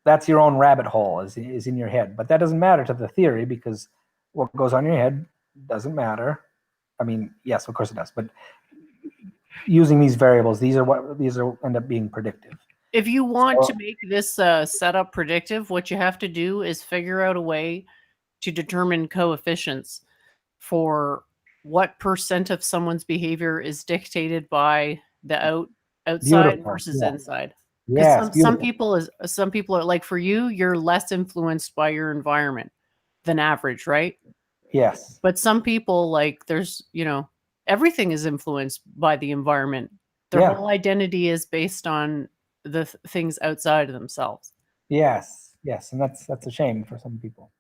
that's your own rabbit hole is in your head. But that doesn't matter to the theory because what goes on in your head doesn't matter. I mean, yes, of course it does. But using these variables, these end up being predictive. If you want to make this setup predictive, what you have to do is figure out a way to determine coefficients for what percent of someone's behavior is dictated by the outside versus inside. Because some people are like, for you, you're less influenced by your environment than average, right? Yes. But some people, like, there's, everything is influenced by the environment. Their whole identity is based on the things outside of themselves. Yes, and that's a shame for some people.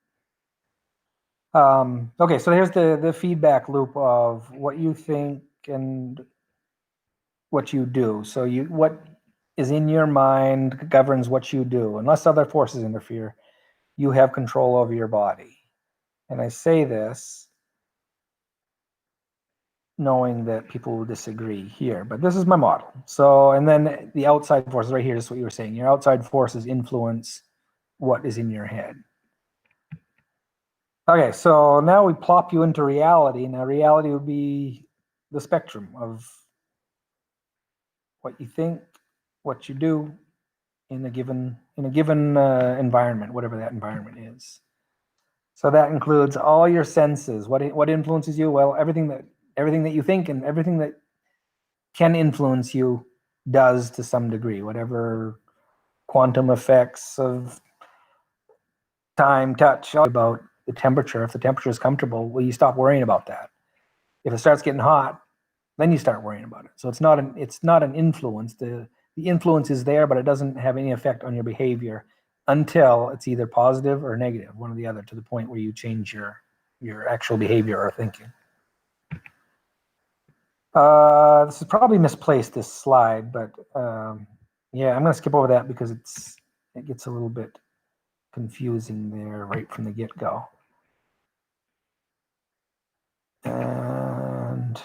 Okay, so here's the feedback loop of what you think and what you do. So what is in your mind governs what you do, unless other forces interfere. you have control over your body. And I say this knowing that people will disagree here, but this is my model. So, and then the outside forces right here is what you were saying. Your outside forces influence what is in your head. Okay, so now we plop you into reality. Now reality would be the spectrum of what you think, what you do in a given environment, whatever that environment is. So that includes all your senses. What influences you? Well, everything that you think and everything that can influence you does to some degree. Whatever quantum effects of time, touch, about the temperature. If the temperature is comfortable, well, you stop worrying about that. If it starts getting hot, then you start worrying about it. So it's not an influence. The influence is there, but it doesn't have any effect on your behavior until it's either positive or negative, one or the other, to the point where you change your actual behavior or thinking. This is probably misplaced, this slide, but yeah, I'm going to skip over that because it gets a little bit confusing there right from the get-go. And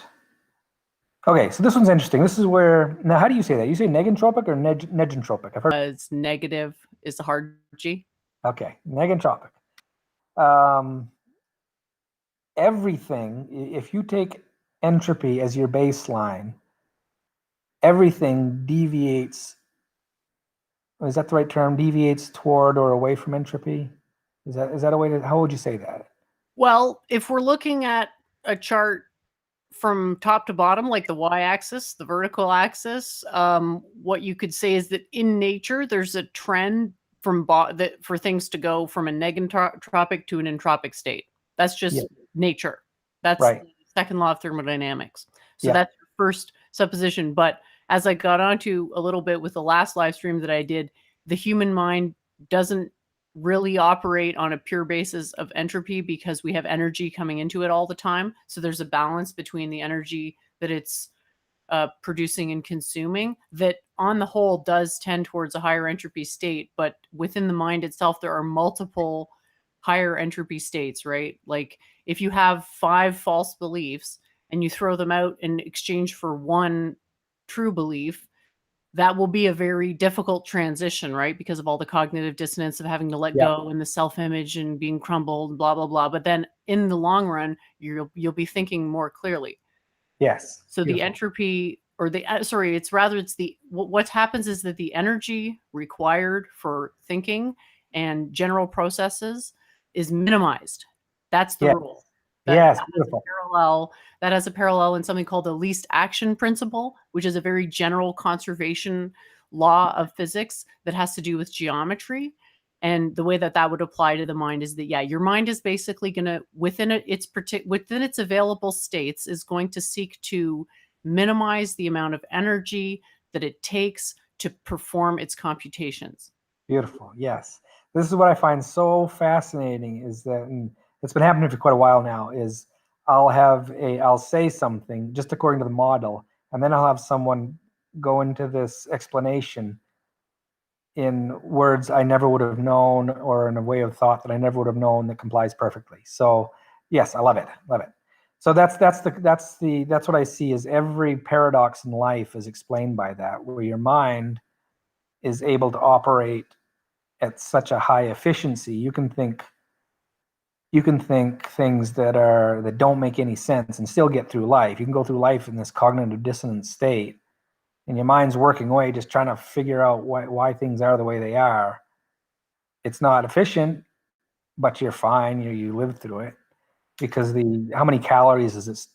okay, so this one's interesting. This is where, now how do you say that? You say negentropic or negentropic? I've heard It's negative is the hard G. Okay, negentropic. Everything, if you take entropy as your baseline, everything deviates. Is that the right term? Deviates toward or away from entropy? Is that a way to, how would you say that? Well, if we're looking at a chart from top to bottom, like the y-axis, the vertical axis, what you could say is that in nature, there's a trend for things to go from a negentropic to an entropic state. That's just nature. That's right. The second law of thermodynamics. So Yeah. that's your first supposition. But as I got onto a little bit with the last live stream that I did, the human mind doesn't really operate on a pure basis of entropy because we have energy coming into it all the time. So there's a balance between the energy that it's producing and consuming that on the whole does tend towards a higher entropy state. But within the mind itself, there are multiple higher entropy states, right? Like if you have 5 false beliefs and you throw them out in exchange for one true belief, that will be a very difficult transition, right? Because of all the cognitive dissonance of having to let go and the self-image and being crumbled, blah, blah, blah. But then in the long run, you'll be thinking more clearly. Yes. So beautiful. The entropy or what happens is that the energy required for thinking and general processes is minimized. That's the rule. That has a parallel in something called the least action principle, which is a very general conservation law of physics that has to do with geometry. And the way that would apply to the mind is that, your mind is basically going to, within its available states, is going to seek to minimize the amount of energy that it takes to perform its computations. Beautiful. Yes. This is what I find so fascinating is that, and it's been happening for quite a while now, is I'll say something just according to the model, and then I'll have someone go into this explanation in words I never would have known, or in a way of thought that I never would have known that complies perfectly. So yes, I love it. Love it. So that's what I see is every paradox in life is explained by that, where your mind is able to operate at such a high efficiency. You can think things that don't make any sense and still get through life. You can go through life in this cognitive dissonance state, and your mind's working away just trying to figure out why things are the way they are. It's not efficient, but you're fine. You live through it, because how many calories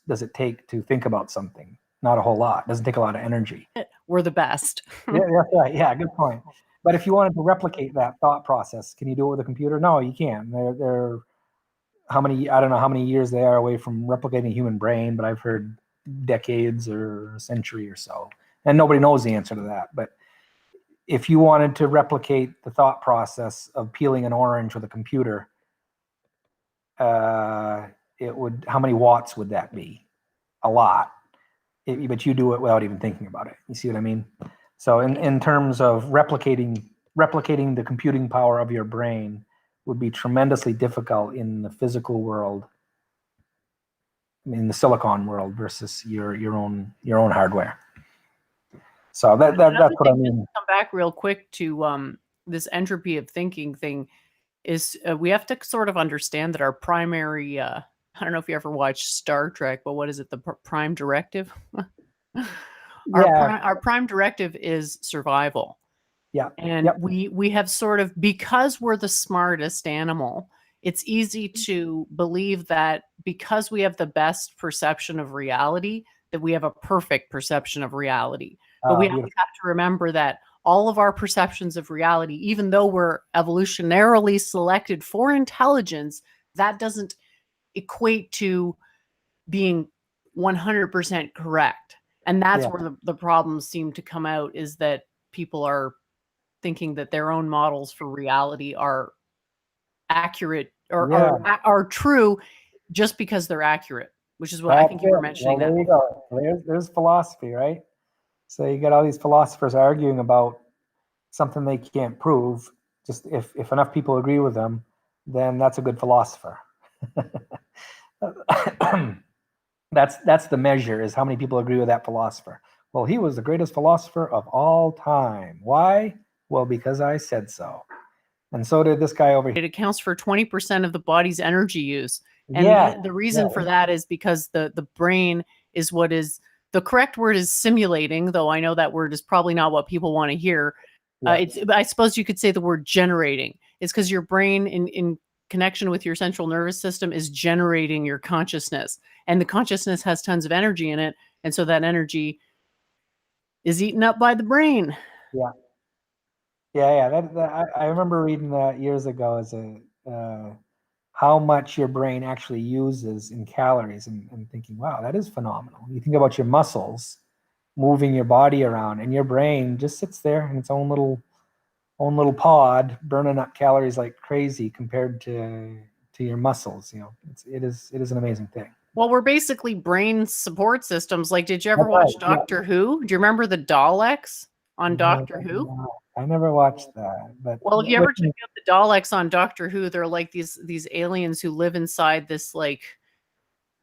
does it take to think about something? Not a whole lot. It doesn't take a lot of energy. We're the best. Yeah, that's right. Yeah, good point. But if you wanted to replicate that thought process, can you do it with a computer? No, you can't. They're I don't know how many years they are away from replicating a human brain, but I've heard decades or a century or so. And nobody knows the answer to that. But if you wanted to replicate the thought process of peeling an orange with a computer, how many watts would that be? A lot. But you do it without even thinking about it. You see what I mean? So in terms of replicating the computing power of your brain, would be tremendously difficult in the physical world, in the silicon world, versus your own hardware. So that's what I mean. Just come back real quick to this entropy of thinking thing. Is we have to sort of understand that our primary I don't know if you ever watched Star Trek, but what is it, the prime directive? Our prime directive is survival. Yeah. And we have sort of, because we're the smartest animal, it's easy to believe that because we have the best perception of reality, that we have a perfect perception of reality. But we have to remember that all of our perceptions of reality, even though we're evolutionarily selected for intelligence, that doesn't equate to being 100% correct. And that's where the problems seem to come out, is that people are thinking that their own models for reality are accurate or are true just because they're accurate, which is what I think you were mentioning. Well, there you go. There's philosophy, right? So you got all these philosophers arguing about something they can't prove. Just if enough people agree with them, then that's a good philosopher. That's the measure, is how many people agree with that philosopher. Well, he was the greatest philosopher of all time. Why? Well, because I said so. And so did this guy over here. It accounts for 20% of the body's energy use. And the reason for that is because the brain is what is, the correct word is simulating, though I know that word is probably not what people want to hear. I suppose you could say the word generating. It's because your brain in connection with your central nervous system is generating your consciousness. And the consciousness has tons of energy in it. And so that energy is eaten up by the brain. I remember reading that years ago as how much your brain actually uses in calories, and thinking, wow, that is phenomenal. You think about your muscles moving your body around, and your brain just sits there in its own little pod, burning up calories like crazy compared to your muscles. It is an amazing thing. Well, we're basically brain support systems. Like, did you ever watch Doctor Who? Do you remember the Daleks on Doctor Who? I never watched that. But well, if you ever check out the Daleks on Doctor Who, they're like these aliens who live inside this like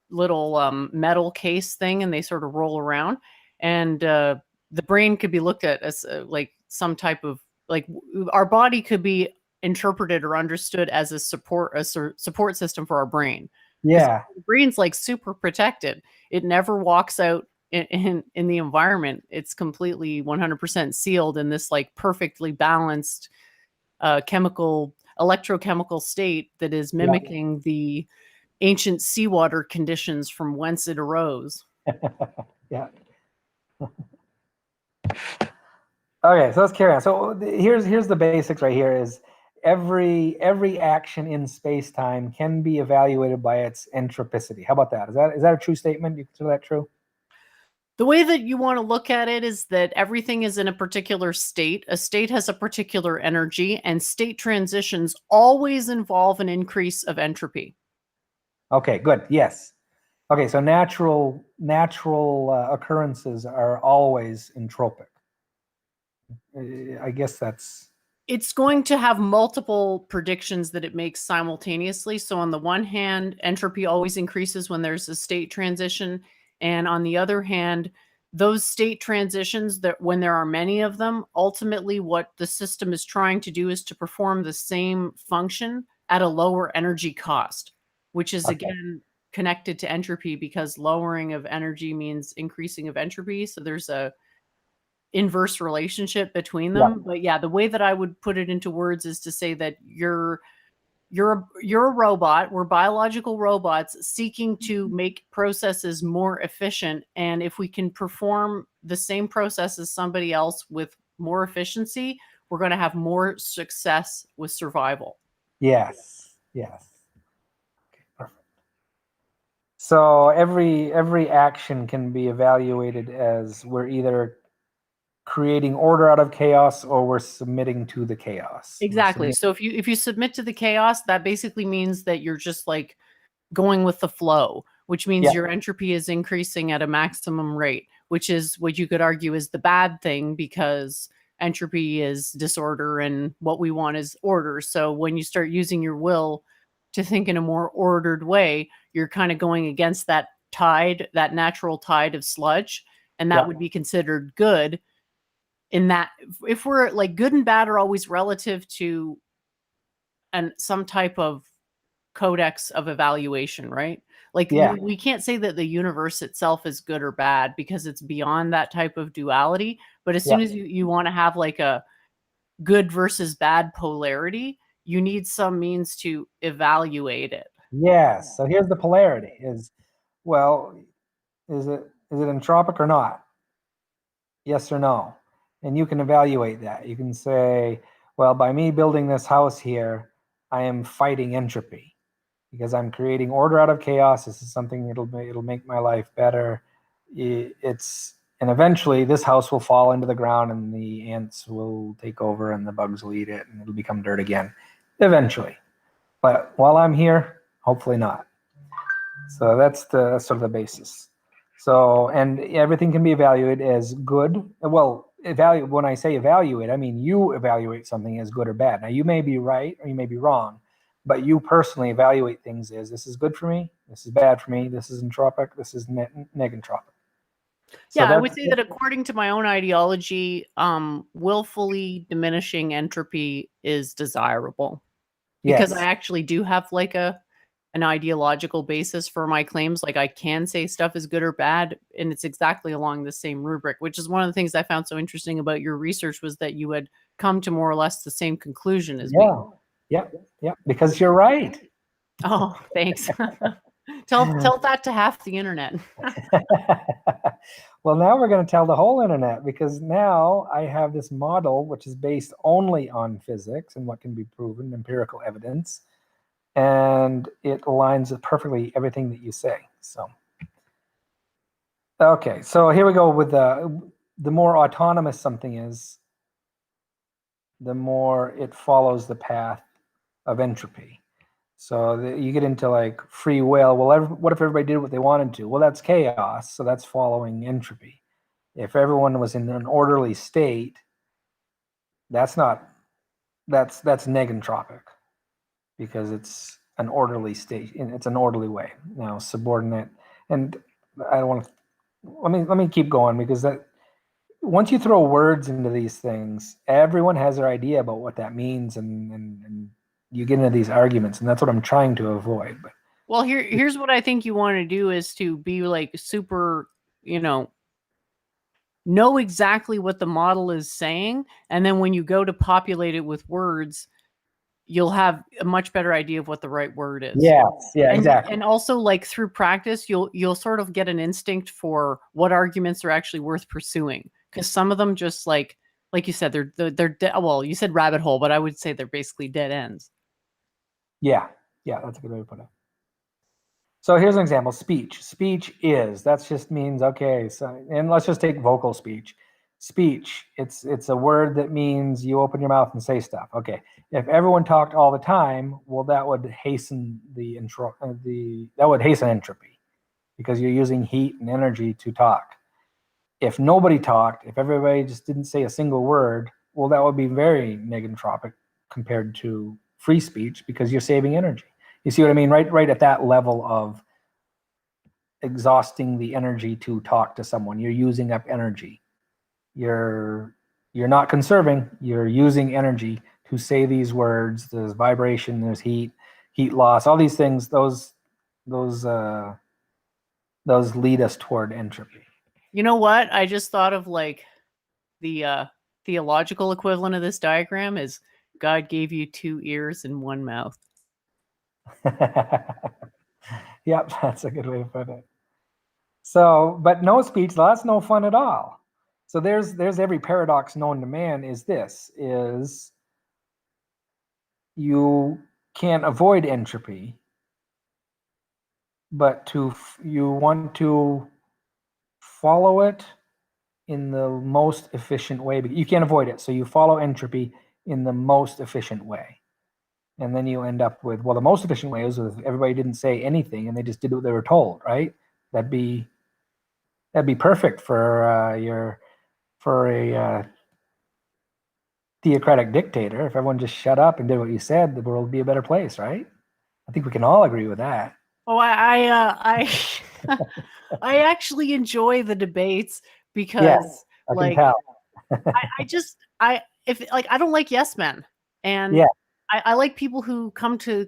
little metal case thing, and they sort of roll around. And the brain could be looked at as like some type of, like, our body could be interpreted or understood as a support system for our brain. The brain's like super protected. It never walks out in the environment. It's completely 100% sealed in this like perfectly balanced electrochemical state that is mimicking the ancient seawater conditions from whence it arose. Okay, so let's carry on. So here's the basics right here. Is every action in space-time can be evaluated by its entropicity. How about that? Is that a true statement? You consider that true? The way that you want to look at it is that everything is in a particular state. A state has a particular energy, and state transitions always involve an increase of entropy. Okay, good. Yes. Okay, so natural occurrences are always entropic. I guess that's... It's going to have multiple predictions that it makes simultaneously. So on the one hand, entropy always increases when there's a state transition. And on the other hand, those state transitions, that when there are many of them, ultimately what the system is trying to do is to perform the same function at a lower energy cost, which is again connected to entropy, because lowering of energy means increasing of entropy. So there's a inverse relationship between them. But yeah, the way that I would put it into words is to say that you're a robot. We're biological robots seeking to make processes more efficient. And if we can perform the same process as somebody else with more efficiency, we're going to have more success with survival. Yes. Okay, perfect. So every action can be evaluated as we're either creating order out of chaos or we're submitting to the chaos. Exactly. So if you submit to the chaos, that basically means that you're just like going with the flow, which means your entropy is increasing at a maximum rate, which is what you could argue is the bad thing, because entropy is disorder and what we want is order. So when you start using your will to think in a more ordered way, you're kind of going against that tide, that natural tide of sludge, and that would be considered good. In that, if we're like, good and bad are always relative to some type of codex of evaluation, right? Like we can't say that the universe itself is good or bad because it's beyond that type of duality. But as soon as you want to have like a good versus bad polarity, you need some means to evaluate it. Yes. So here's the polarity: well, is it entropic or not? Yes or no? And you can evaluate that. You can say, well, by me building this house here, I am fighting entropy because I'm creating order out of chaos. This is something it'll make my life better. And eventually this house will fall into the ground and the ants will take over and the bugs will eat it and it'll become dirt again eventually. But while I'm here, hopefully not. So that's sort of the basis. So, and everything can be evaluated as good. Well, when I say evaluate, I mean you evaluate something as good or bad. Now, you may be right or you may be wrong, but you personally evaluate things as, this is good for me, this is bad for me, this is entropic, this is negentropic. Yeah, I would say that according to my own ideology, willfully diminishing entropy is desirable. Because I actually do have like an ideological basis for my claims. Like I can say stuff is good or bad, and it's exactly along the same rubric, which is one of the things I found so interesting about your research, was that you had come to more or less the same conclusion as me. Yeah, because you're right. Oh, thanks. Tell that to half the internet. Well, now we're going to tell the whole internet, because now I have this model which is based only on physics and what can be proven, empirical evidence, and it aligns with perfectly everything that you say. So, okay, so here we go with the more autonomous something is, the more it follows the path of entropy. So you get into like free will. Well, what if everybody did what they wanted to? Well, that's chaos. So that's following entropy. If everyone was in an orderly state, that's negentropic, because it's an orderly state and it's an orderly way. Now, subordinate, and I don't want to. Let me keep going, because that once you throw words into these things, everyone has their idea about what that means, and you get into these arguments, and that's what I'm trying to avoid. But well, here's what I think you want to do, is to be like super, know exactly what the model is saying, and then when you go to populate it with words, you'll have a much better idea of what the right word is. Exactly. And also, like, through practice, you'll sort of get an instinct for what arguments are actually worth pursuing, because some of them just like you said, they're well, you said rabbit hole, but I would say they're basically dead ends. Yeah, that's a good way to put it. So here's an example: speech. Speech is, that just means, okay, so, and let's just take vocal speech. Speech, it's a word that means you open your mouth and say stuff. Okay, if everyone talked all the time, well, that would hasten entropy, because you're using heat and energy to talk. If nobody talked, if everybody just didn't say a single word, well, that would be very negentropic compared to free speech, because you're saving energy. You see what I mean? Right at that level of exhausting the energy to talk to someone, you're using up energy. You're not conserving, you're using energy to say these words. There's vibration, there's heat loss, all these things, those lead us toward entropy. You know what? I just thought of like the theological equivalent of this diagram is God gave you 2 ears and 1 mouth. Yep, that's a good way to put it. So, but no speech, that's no fun at all. So there's every paradox known to man is you can't avoid entropy, but you want to follow it in the most efficient way. But you can't avoid it, so you follow entropy in the most efficient way. And then you end up with, well, the most efficient way is if everybody didn't say anything and they just did what they were told, right? That'd be perfect for theocratic dictator. If everyone just shut up and did what you said, the world would be a better place, right? I think we can all agree with that. Oh, I actually enjoy the debates because, I can like, tell. I don't like yes men, and Yeah. I like people who come to,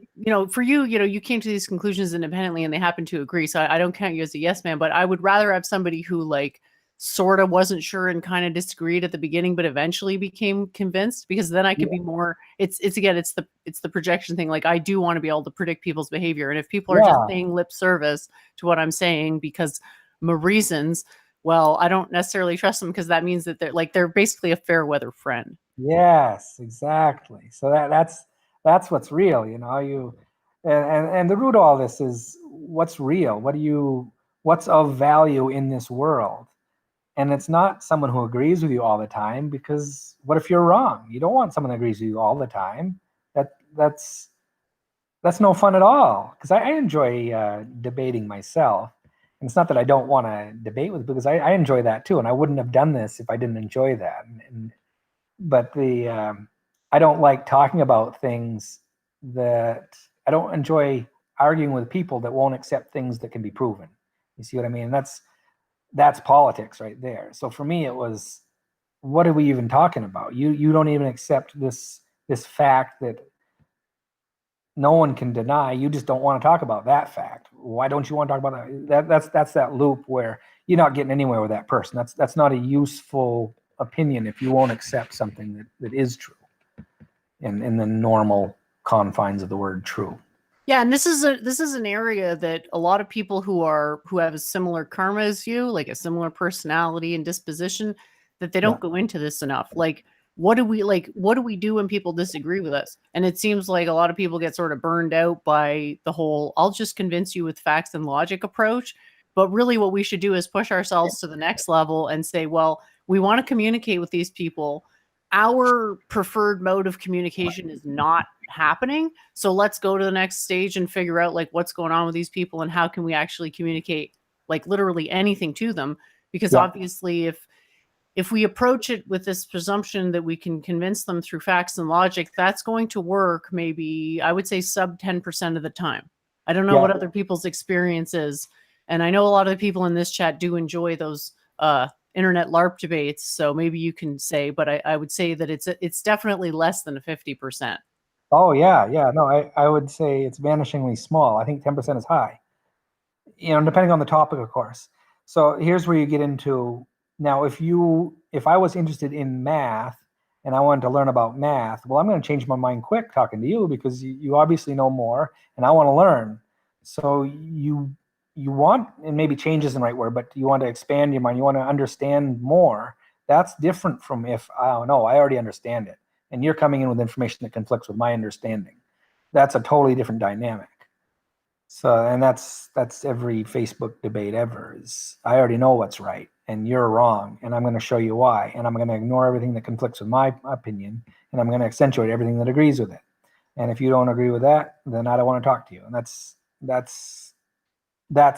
for you, you came to these conclusions independently and they happen to agree. So I don't count you as a yes man, but I would rather have somebody who like sort of wasn't sure and kind of disagreed at the beginning, but eventually became convinced, because then I could be more, it's the projection thing. Like, I do want to be able to predict people's behavior. And if people are just paying lip service to what I'm saying because reasons, well, I don't necessarily trust them, because that means that they're basically a fair weather friend. Yes, exactly. So that's what's real, and the root of all this is what's real. What's of value in this world? And it's not someone who agrees with you all the time, because what if you're wrong? You don't want someone that agrees with you all the time. That's no fun at all. Because I enjoy debating myself. And it's not that I don't want to debate with, because I enjoy that too. And I wouldn't have done this if I didn't enjoy that. But I don't like talking about things that I don't enjoy arguing with people that won't accept things that can be proven. You see what I mean? That's politics right there. So for me, it was, what are we even talking about? You don't even accept this fact that no one can deny. You just don't want to talk about that fact. Why don't you want to talk about that? That's that loop where you're not getting anywhere with that person. That's not a useful opinion if you won't accept something that is true in the normal confines of the word true. Yeah, and this is an area that a lot of people who have a similar karma as you, like a similar personality and disposition, that they don't go into this enough. Like, what do we do when people disagree with us? And it seems like a lot of people get sort of burned out by the whole "I'll just convince you with facts and logic" approach. But really what we should do is push ourselves to the next level and say, well, we want to communicate with these people. Our preferred mode of communication is not happening. So let's go to the next stage and figure out like what's going on with these people and how can we actually communicate like literally anything to them. Because obviously if we approach it with this presumption that we can convince them through facts and logic, that's going to work maybe, I would say, sub 10% of the time. I don't know what other people's experience is. And I know a lot of the people in this chat do enjoy those internet LARP debates. So maybe you can say, but I would say that it's definitely less than 50%. Oh yeah. No, I would say it's vanishingly small. I think 10% is high. Depending on the topic, of course. So here's where you get into, now if I was interested in math and I wanted to learn about math, well, I'm going to change my mind quick talking to you, because you obviously know more and I want to learn. So you want, and maybe change isn't the right word, but you want to expand your mind, you want to understand more. That's different from if, I don't know, I already understand it, and you're coming in with information that conflicts with my understanding. That's a totally different dynamic. So, and that's every Facebook debate ever, is I already know what's right and you're wrong, and I'm going to show you why, and I'm going to ignore everything that conflicts with my opinion, and I'm going to accentuate everything that agrees with it. And if you don't agree with that, then I don't want to talk to you. And that's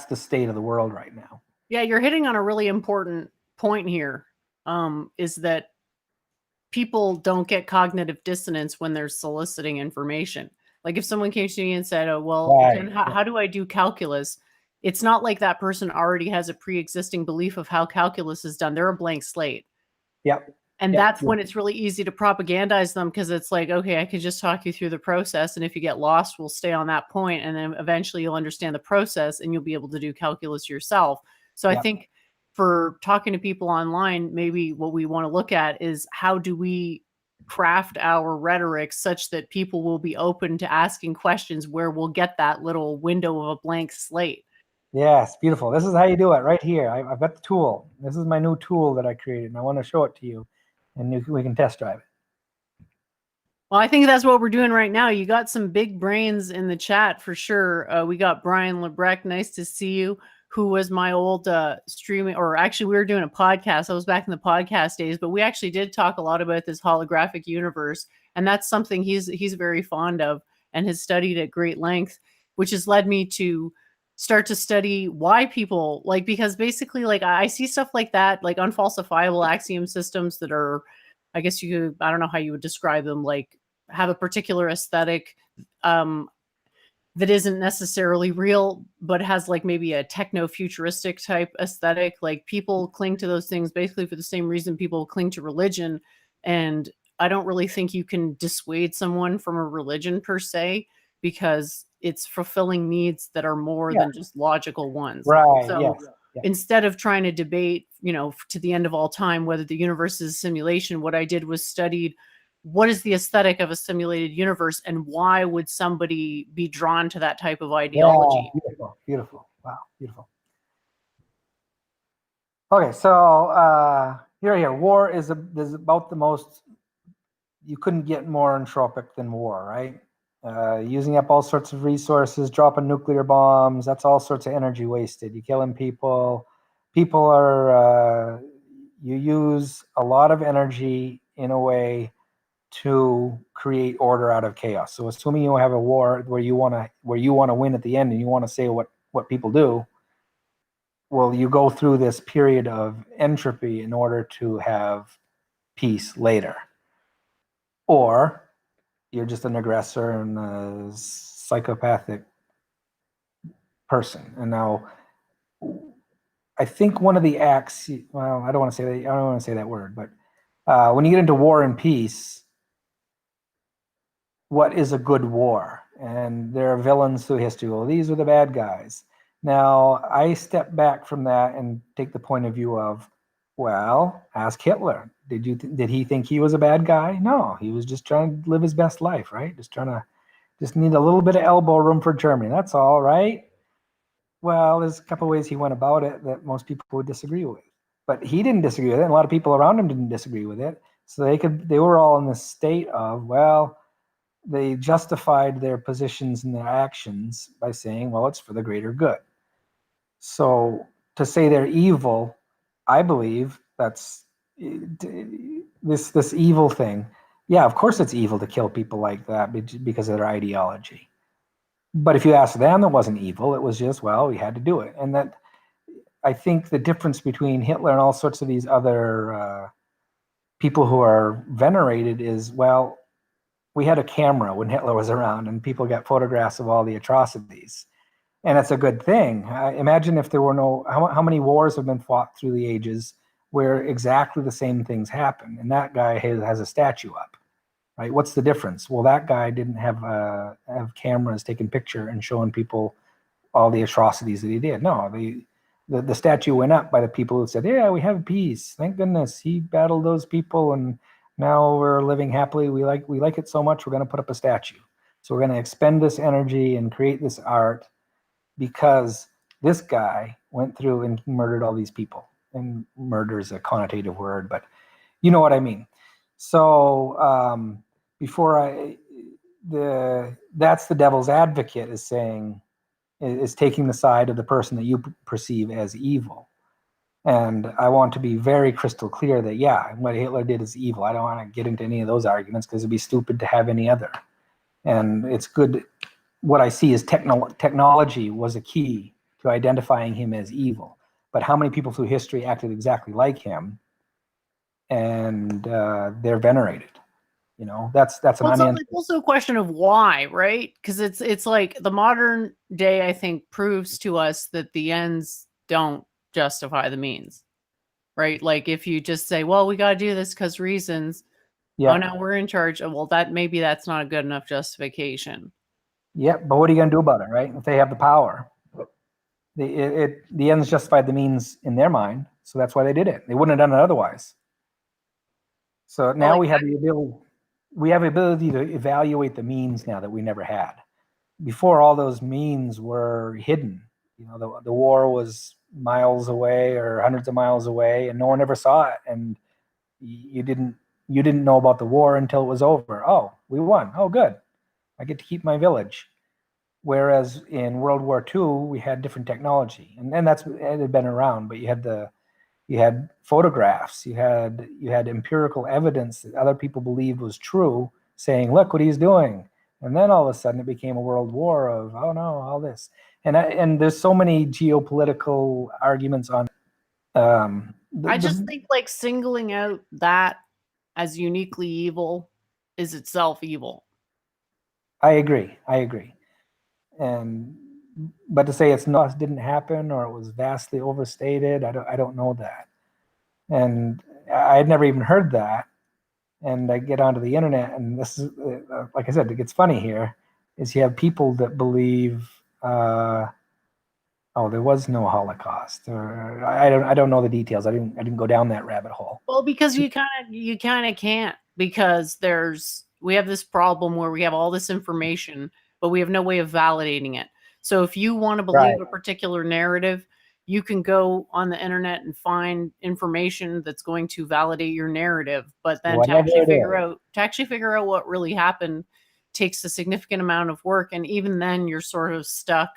the state of the world right now. Yeah, you're hitting on a really important point here, is that people don't get cognitive dissonance when they're soliciting information. Like if someone came to me and said, oh, well, Jen, how do I do calculus? It's not like that person already has a pre-existing belief of how calculus is done. They're a blank slate. Yep. And that's when it's really easy to propagandize them, because it's like, okay, I can just talk you through the process. And if you get lost, we'll stay on that point. And then eventually you'll understand the process and you'll be able to do calculus yourself. So I think for talking to people online, maybe what we want to look at is how do we craft our rhetoric such that people will be open to asking questions where we'll get that little window of a blank slate. Yes, beautiful. This is how you do it right here. I've got the tool. This is my new tool that I created, and I want to show it to you, and we can test drive it. Well, I think that's what we're doing right now. You got some big brains in the chat for sure. We got Brian Lebrecht. Nice to see you. Who was my old streaming, or actually we were doing a podcast. I was back in the podcast days, but we actually did talk a lot about this holographic universe. And that's something he's very fond of and has studied at great length, which has led me to start to study why people because basically I see stuff like that, like unfalsifiable axiom systems that are I guess you could, I don't know how you would describe them, like have a particular aesthetic that isn't necessarily real, but has like maybe a techno futuristic type aesthetic. Like people cling to those things basically for the same reason people cling to religion. And I don't really think you can dissuade someone from a religion per se, because it's fulfilling needs that are more Yeah. than just logical ones. Right. So Yes. Yeah. instead of trying to debate, to the end of all time, whether the universe is a simulation, what I did was studied what is the aesthetic of a simulated universe and why would somebody be drawn to that type of ideology? Yeah, beautiful, beautiful. Wow, beautiful. Okay, so here. War is about the most, you couldn't get more entropic than war, right? Using up all sorts of resources, dropping nuclear bombs, that's all sorts of energy wasted. You're killing people. People are, you use a lot of energy in a way to create order out of chaos. So assuming you have a war where you want to win at the end and you want to say what people do, well, you go through this period of entropy in order to have peace later. Or you're just an aggressor and a psychopathic person. And now I think one of the acts, well, I don't want to say that word, but when you get into war and peace, what is a good war? And there are villains through history. Well, these are the bad guys. Now, I step back from that and take the point of view of, well, ask Hitler. Did he think he was a bad guy? No, he was just trying to live his best life, right? Just need a little bit of elbow room for Germany. That's all, right? Well, there's a couple ways he went about it that most people would disagree with. But he didn't disagree with it, and a lot of people around him didn't disagree with it. So they were all in this state of, well, they justified their positions and their actions by saying, well, it's for the greater good. So to say they're evil, I believe that's this evil thing. Yeah, of course it's evil to kill people like that because of their ideology. But if you ask them, it wasn't evil. It was just, well, we had to do it. And that, I think the difference between Hitler and all sorts of these other people who are venerated is, well, we had a camera when Hitler was around and people got photographs of all the atrocities. And it's a good thing. Imagine if there were how many wars have been fought through the ages where exactly the same things happen. And that guy has a statue up, right? What's the difference? Well, that guy didn't have cameras taking picture and showing people all the atrocities that he did. No, the statue went up by the people who said, yeah, we have peace. Thank goodness he battled those people and now we're living happily. We like it so much, we're going to put up a statue. So we're going to expend this energy and create this art because this guy went through and murdered all these people. And murder is a connotative word, but you know what I mean. So that's the devil's advocate is taking the side of the person that you perceive as evil. And I want to be very crystal clear that, yeah, what Hitler did is evil. I don't want to get into any of those arguments because it'd be stupid to have any other. And it's good. What I see is technology was a key to identifying him as evil. But how many people through history acted exactly like him and they're venerated? That's an unanswered. It's also a question of why, right? Because it's like the modern day, I think, proves to us that the ends don't justify the means, right? Like if you just say, well, we got to do this because reasons. Yeah. Oh, now we're in charge. Well, maybe that's not a good enough justification. Yeah, but what are you going to do about it, right? If they have the power, the ends justified the means in their mind, so that's why they did it. They wouldn't have done it otherwise. So now we have the ability to evaluate the means now that we never had. Before, all those means were hidden. The war was miles away or hundreds of miles away, and no one ever saw it. And you didn't know about the war until it was over. Oh, we won. Oh, good. I get to keep my village. Whereas in World War II, we had different technology, and it had been around, but you had photographs, you had empirical evidence that other people believed was true, saying, look what he's doing. And then all of a sudden it became a world war of, oh no, all this. And there's so many geopolitical arguments on. I just think like singling out that as uniquely evil is itself evil. I agree. But to say didn't happen or it was vastly overstated, I don't know that. And I had never even heard that. And I get onto the internet, and this is, like I said, it gets funny here, is you have people that believe, there was no Holocaust, or I don't know the details. I didn't go down that rabbit hole. Well, because you kind of can't, because we have this problem where we have all this information, but we have no way of validating it. So if you want to believe a particular narrative, you can go on the internet and find information that's going to validate your narrative. But then to actually figure out what really happened takes a significant amount of work. And even then you're sort of stuck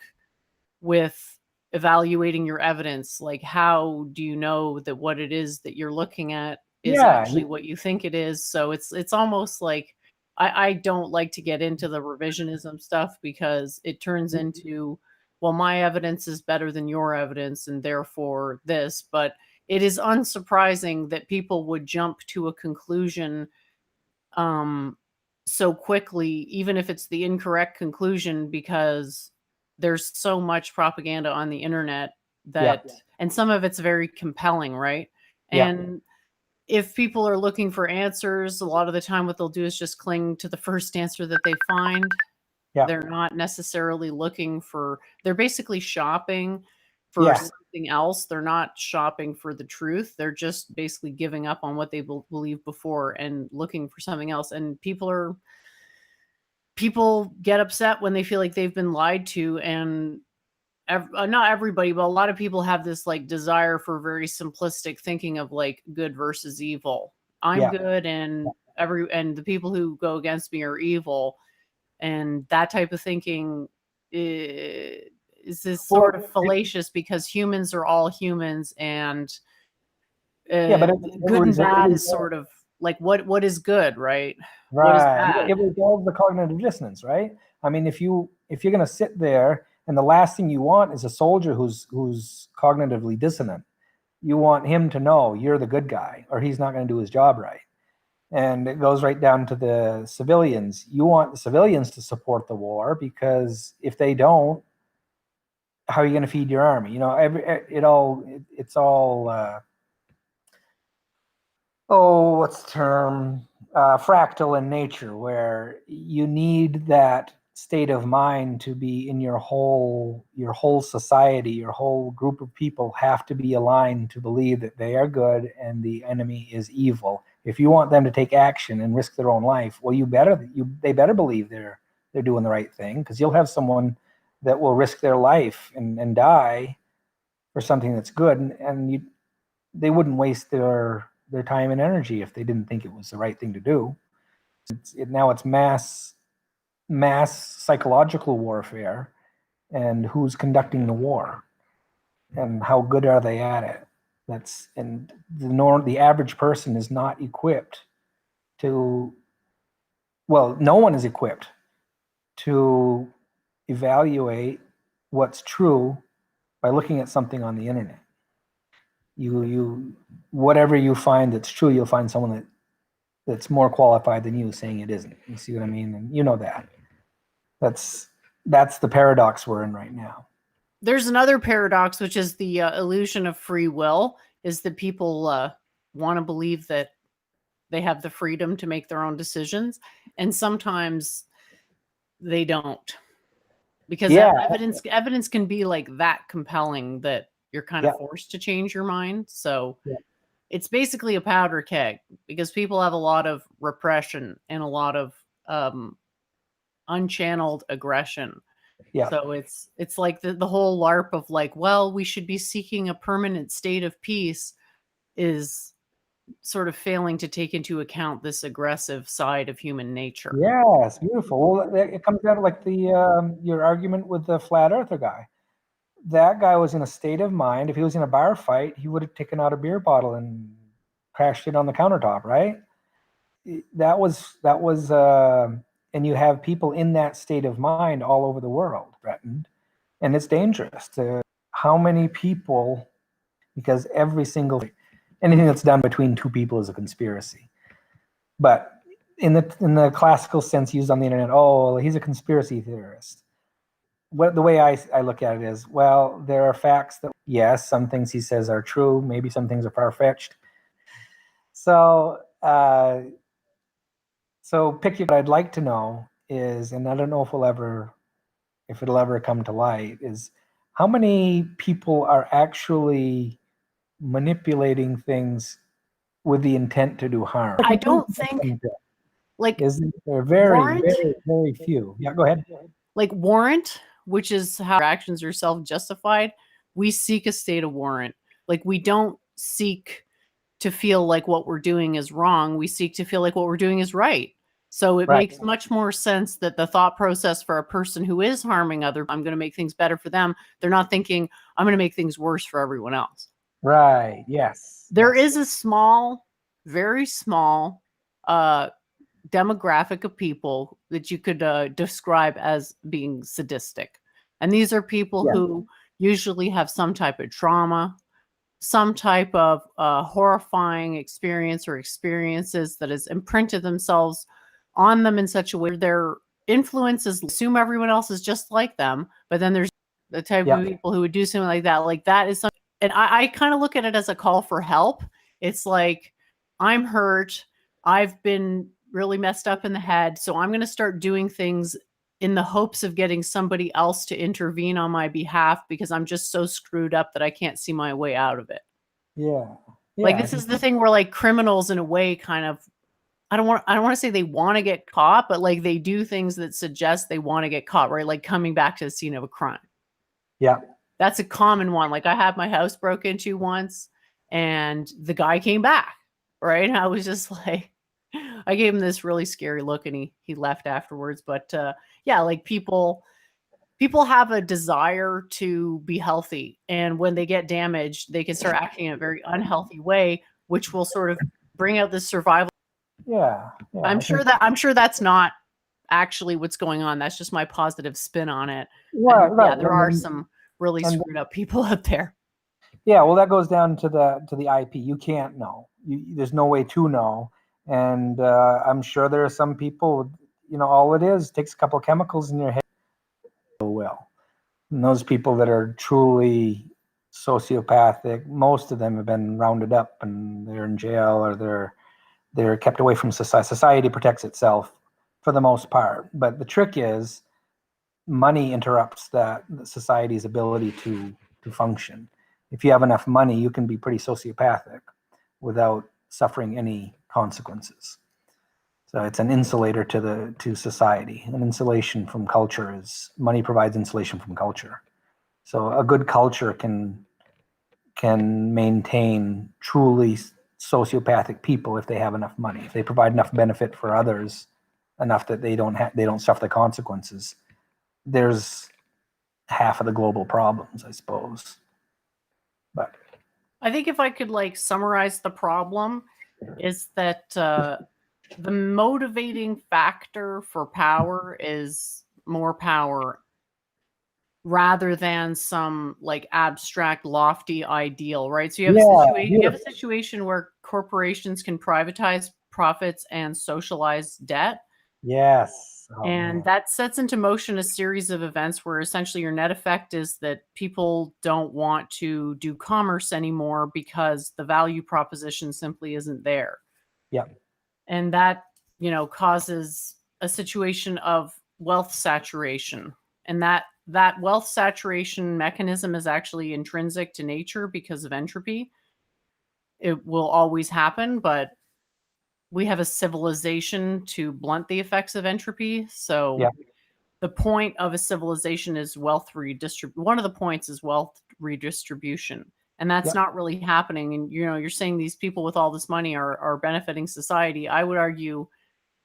with evaluating your evidence. Like, how do you know that what it is that you're looking at is actually what you think it is? So it's almost like, I don't like to get into the revisionism stuff, because it turns into, well, my evidence is better than your evidence, and therefore this. But it is unsurprising that people would jump to a conclusion so quickly, even if it's the incorrect conclusion, because there's so much propaganda on the internet that, and some of it's very compelling, right? And if people are looking for answers, a lot of the time what they'll do is just cling to the first answer that they find. They're not necessarily looking for, they're basically shopping for something else. They're not shopping for the truth. They're just basically giving up on what they believed before and looking for something else. And people get upset when they feel like they've been lied to. And not everybody, but a lot of people have this like desire for very simplistic thinking of like good versus evil. I'm good, and the people who go against me are evil. And that type of thinking is this sort of fallacious, because humans are all humans, and but good and bad is sort of like, what is good, right? What is bad? It resolves the cognitive dissonance, right? I mean, if you're going to sit there and the last thing you want is a soldier who's cognitively dissonant, you want him to know you're the good guy, or he's not going to do his job right. And it goes right down to the civilians. You want the civilians to support the war, because if they don't, how are you going to feed your army? You know, it's all what's the term? Fractal in nature, where you need that state of mind to be in your whole society. Your whole group of people have to be aligned to believe that they are good and the enemy is evil. If you want them to take action and risk their own life, well, they better believe they're doing the right thing, because you'll have someone that will risk their life and die for something that's good, and they wouldn't waste their time and energy if they didn't think it was the right thing to do. Now it's mass psychological warfare, and who's conducting the war, and how good are they at it? And the average person is not equipped to. Well, no one is equipped to evaluate what's true by looking at something on the internet. You whatever you find that's true, you'll find someone that's more qualified than you saying it isn't. You see what I mean? And you know that. That's the paradox we're in right now. There's another paradox, which is the illusion of free will, is that people want to believe that they have the freedom to make their own decisions, and sometimes they don't, because evidence can be like that compelling that you're kind of forced to change your mind. So it's basically a powder keg, because people have a lot of repression and a lot of unchanneled aggression. So it's like the whole LARP of like, well, we should be seeking a permanent state of peace, is sort of failing to take into account this aggressive side of human nature. Yes, beautiful. Well, it comes down to like your argument with the flat earther guy. That guy was in a state of mind. If he was in a bar fight, he would have taken out a beer bottle and crashed it on the countertop, right? That was and you have people in that state of mind all over the world threatened, and it's dangerous. How many people? Because anything that's done between two people is a conspiracy. But in the classical sense used on the internet, oh, he's a conspiracy theorist. The way I look at it is, well, there are facts that, yes, some things he says are true. Maybe some things are far-fetched. So pick your, what I'd like to know is, and I don't know if it'll ever come to light, is how many people are actually manipulating things with the intent to do harm. I don't think, like, isn't there very, warrant, very, very few. Yeah, go ahead. Like warrant, which is how our actions are self-justified, we seek a state of warrant. Like, we don't seek to feel like what we're doing is wrong. We seek to feel like what we're doing is right. So it makes much more sense that the thought process for a person who is harming other, I'm going to make things better for them. They're not thinking, I'm going to make things worse for everyone else. Right. Yes. There is a small, very small demographic of people that you could describe as being sadistic. And these are people who usually have some type of trauma, some type of horrifying experience or experiences that has imprinted themselves on them in such a way their influences assume everyone else is just like them. But then there's the type of people who would do something like that. Like, that is something, and I kind of look at it as a call for help. It's like, I'm hurt. I've been really messed up in the head. So I'm going to start doing things in the hopes of getting somebody else to intervene on my behalf, because I'm just so screwed up that I can't see my way out of it. Yeah. Like, this is the thing where, like, criminals in a way kind of, I don't want to say they want to get caught, but like, they do things that suggest they want to get caught, right? Like coming back to the scene of a crime. Yeah. That's a common one. Like, I had my house broke into once and the guy came back, right? And I was just like, I gave him this really scary look and he left afterwards. But yeah, like, people have a desire to be healthy. And when they get damaged, they can start acting in a very unhealthy way, which will sort of bring out this survival. Yeah. I'm sure that's not actually what's going on. That's just my positive spin on it. Right. Yeah, there are some really screwed up people out there. Yeah, well, that goes down to the IP. You can't know. There's no way to know. And I'm sure there are some people, all it is takes a couple of chemicals in your head. Well, and those people that are truly sociopathic, most of them have been rounded up and they're in jail, or they're kept away from society. Society protects itself for the most part. But the trick is, money interrupts the society's ability to function. If you have enough money, you can be pretty sociopathic without suffering any consequences. So it's an insulator to society. An insulation from culture is, money provides insulation from culture. So a good culture can maintain truly sociopathic people if they have enough money. If they provide enough benefit for others, enough that they don't suffer the consequences. There's half of the global problems, I suppose. But I think if I could like summarize the problem, is that the motivating factor for power is more power, rather than some like abstract, lofty ideal, right? So you have a situation where corporations can privatize profits and socialize debt. Yes. And that sets into motion a series of events where essentially your net effect is that people don't want to do commerce anymore because the value proposition simply isn't there. Yeah. And that, causes a situation of wealth saturation. And that wealth saturation mechanism is actually intrinsic to nature because of entropy. It will always happen, but we have a civilization to blunt the effects of entropy. So the point of a civilization is wealth redistribution. One of the points is wealth redistribution. And that's not really happening. And, you're saying these people with all this money are benefiting society. I would argue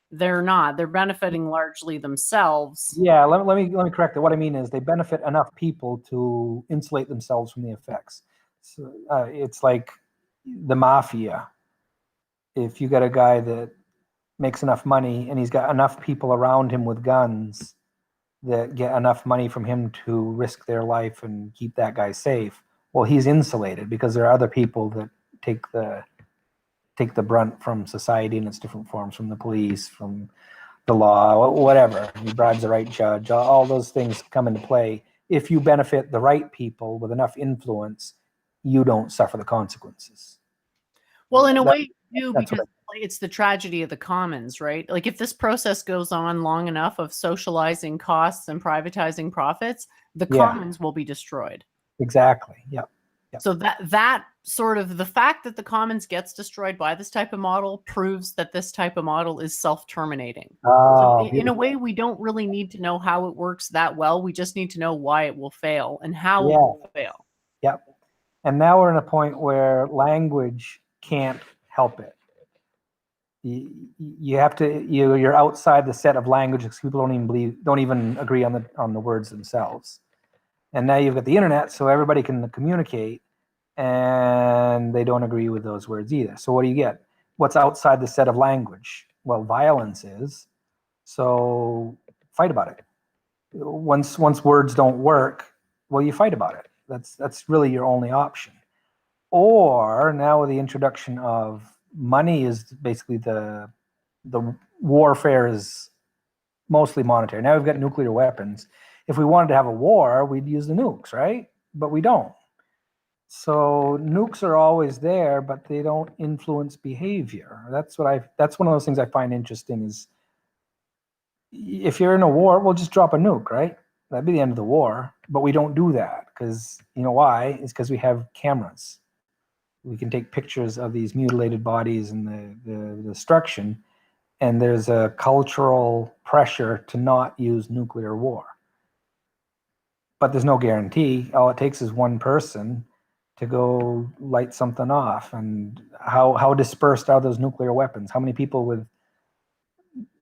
they're not. They're benefiting largely themselves. Yeah, let me correct it. What I mean is they benefit enough people to insulate themselves from the effects. So, it's like the mafia. If you got a guy that makes enough money and he's got enough people around him with guns that get enough money from him to risk their life and keep that guy safe, well, he's insulated because there are other people that take the take the brunt from society in its different forms, from the police, from the law, whatever. You bribe the right judge. All those things come into play. If you benefit the right people with enough influence, you don't suffer the consequences. Well, in a way, you do, that's because it's the tragedy of the commons, right? Like if this process goes on long enough of socializing costs and privatizing profits, the Yeah. commons will be destroyed. Exactly. Yeah. So that sort of the fact that the commons gets destroyed by this type of model proves that this type of model is self-terminating. So in a way, we don't really need to know how it works that well. We just need to know why it will fail and how it will fail. Yep. And now we're in a point where language can't help it. You have to, you're outside the set of language because people don't even agree on the words themselves. And now you've got the internet, so everybody can communicate, and they don't agree with those words either. So what do you get? What's outside the set of language? Well, violence is. So fight about it. Once words don't work, well, you fight about it. That's really your only option. Or now with the introduction of money, is basically the warfare is mostly monetary. Now we've got nuclear weapons. If we wanted to have a war, we'd use the nukes, right? But we don't. So nukes are always there, but they don't influence behavior. That's one of those things I find interesting is if you're in a war, we'll just drop a nuke, right? That'd be the end of the war. But we don't do that because, you know why? It's because we have cameras. We can take pictures of these mutilated bodies and the destruction, and there's a cultural pressure to not use nuclear war. But there's no guarantee. All it takes is one person to go light something off. And how dispersed are those nuclear weapons? How many people with,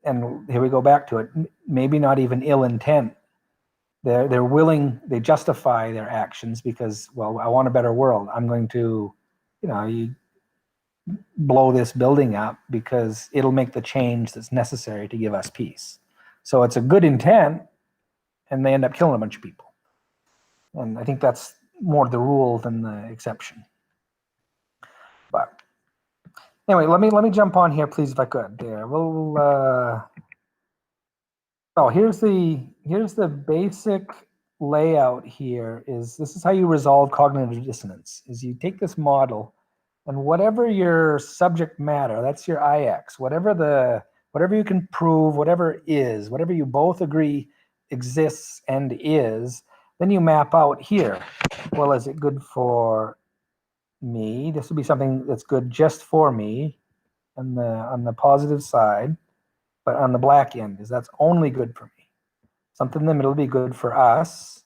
and here we go back to it, maybe not even ill intent. They're willing, they justify their actions because, well, I want a better world. I'm going to, you blow this building up because it'll make the change that's necessary to give us peace. So it's a good intent, and they end up killing a bunch of people. And I think that's more the rule than the exception. But anyway, let me jump on here, please, if I could. There, here's the basic layout here. This is how you resolve cognitive dissonance. Is you take this model, and whatever your subject matter, that's your IX. Whatever you can prove, whatever you both agree exists and is, then you map out here. Well, is it good for me? This would be something that's good just for me on the positive side, but on the black end is that's only good for me. Something in the middle would be good for us.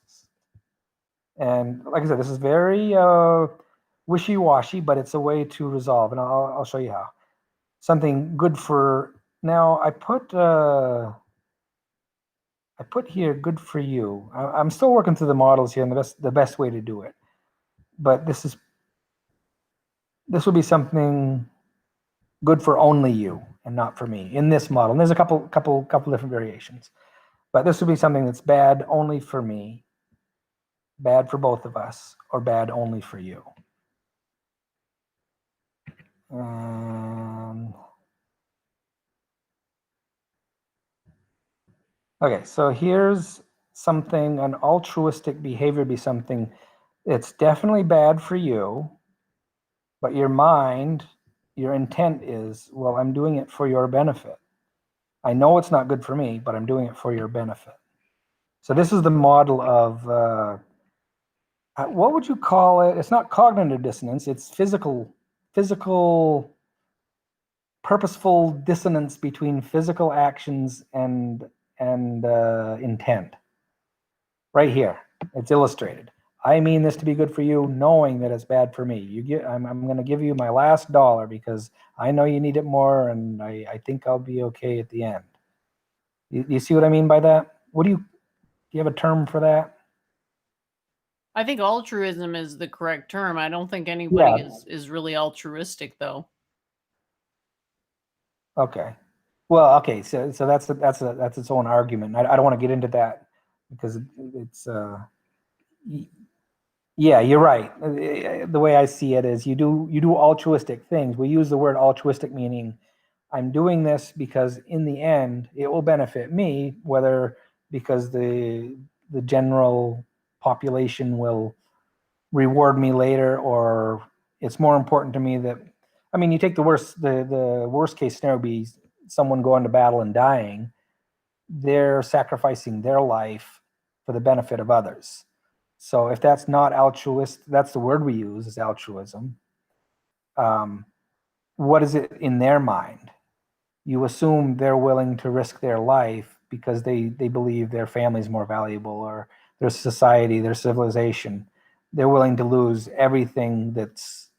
And like I said, this is very wishy-washy, but it's a way to resolve, and I'll show you how. Something good for, now I put here good for you. I'm still working through the models here and the best way to do it. But this would be something good for only you and not for me in this model. And there's a couple different variations. But this would be something that's bad only for me, bad for both of us, or bad only for you. Okay, so here's something, an altruistic behavior would be something that's definitely bad for you, but your mind, your intent is, well, I'm doing it for your benefit. I know it's not good for me, but I'm doing it for your benefit. So this is the model of, what would you call it? It's not cognitive dissonance, it's physical, purposeful dissonance between physical actions and intent. Right here, it's illustrated. I mean this to be good for you, knowing that it's bad for me. I'm going to give you my last dollar because I know you need it more, and I think I'll be okay at the end. You see what I mean by that? Do you have a term for that? I think altruism is the correct term. I don't think anybody is really altruistic, though. Okay. Well, okay. So that's its own argument. I don't want to get into that because it's Yeah, you're right. The way I see it is you do altruistic things. We use the word altruistic, meaning I'm doing this because in the end it will benefit me, whether because the general population will reward me later, or it's more important to me that, I mean, you take the worst case scenario be someone going to battle and dying. They're sacrificing their life for the benefit of others. So if that's not altruist, that's the word we use is altruism. Um, what is it in their mind? You assume they're willing to risk their life because they believe their family is more valuable, or their society, their civilization. They're willing to lose everything that's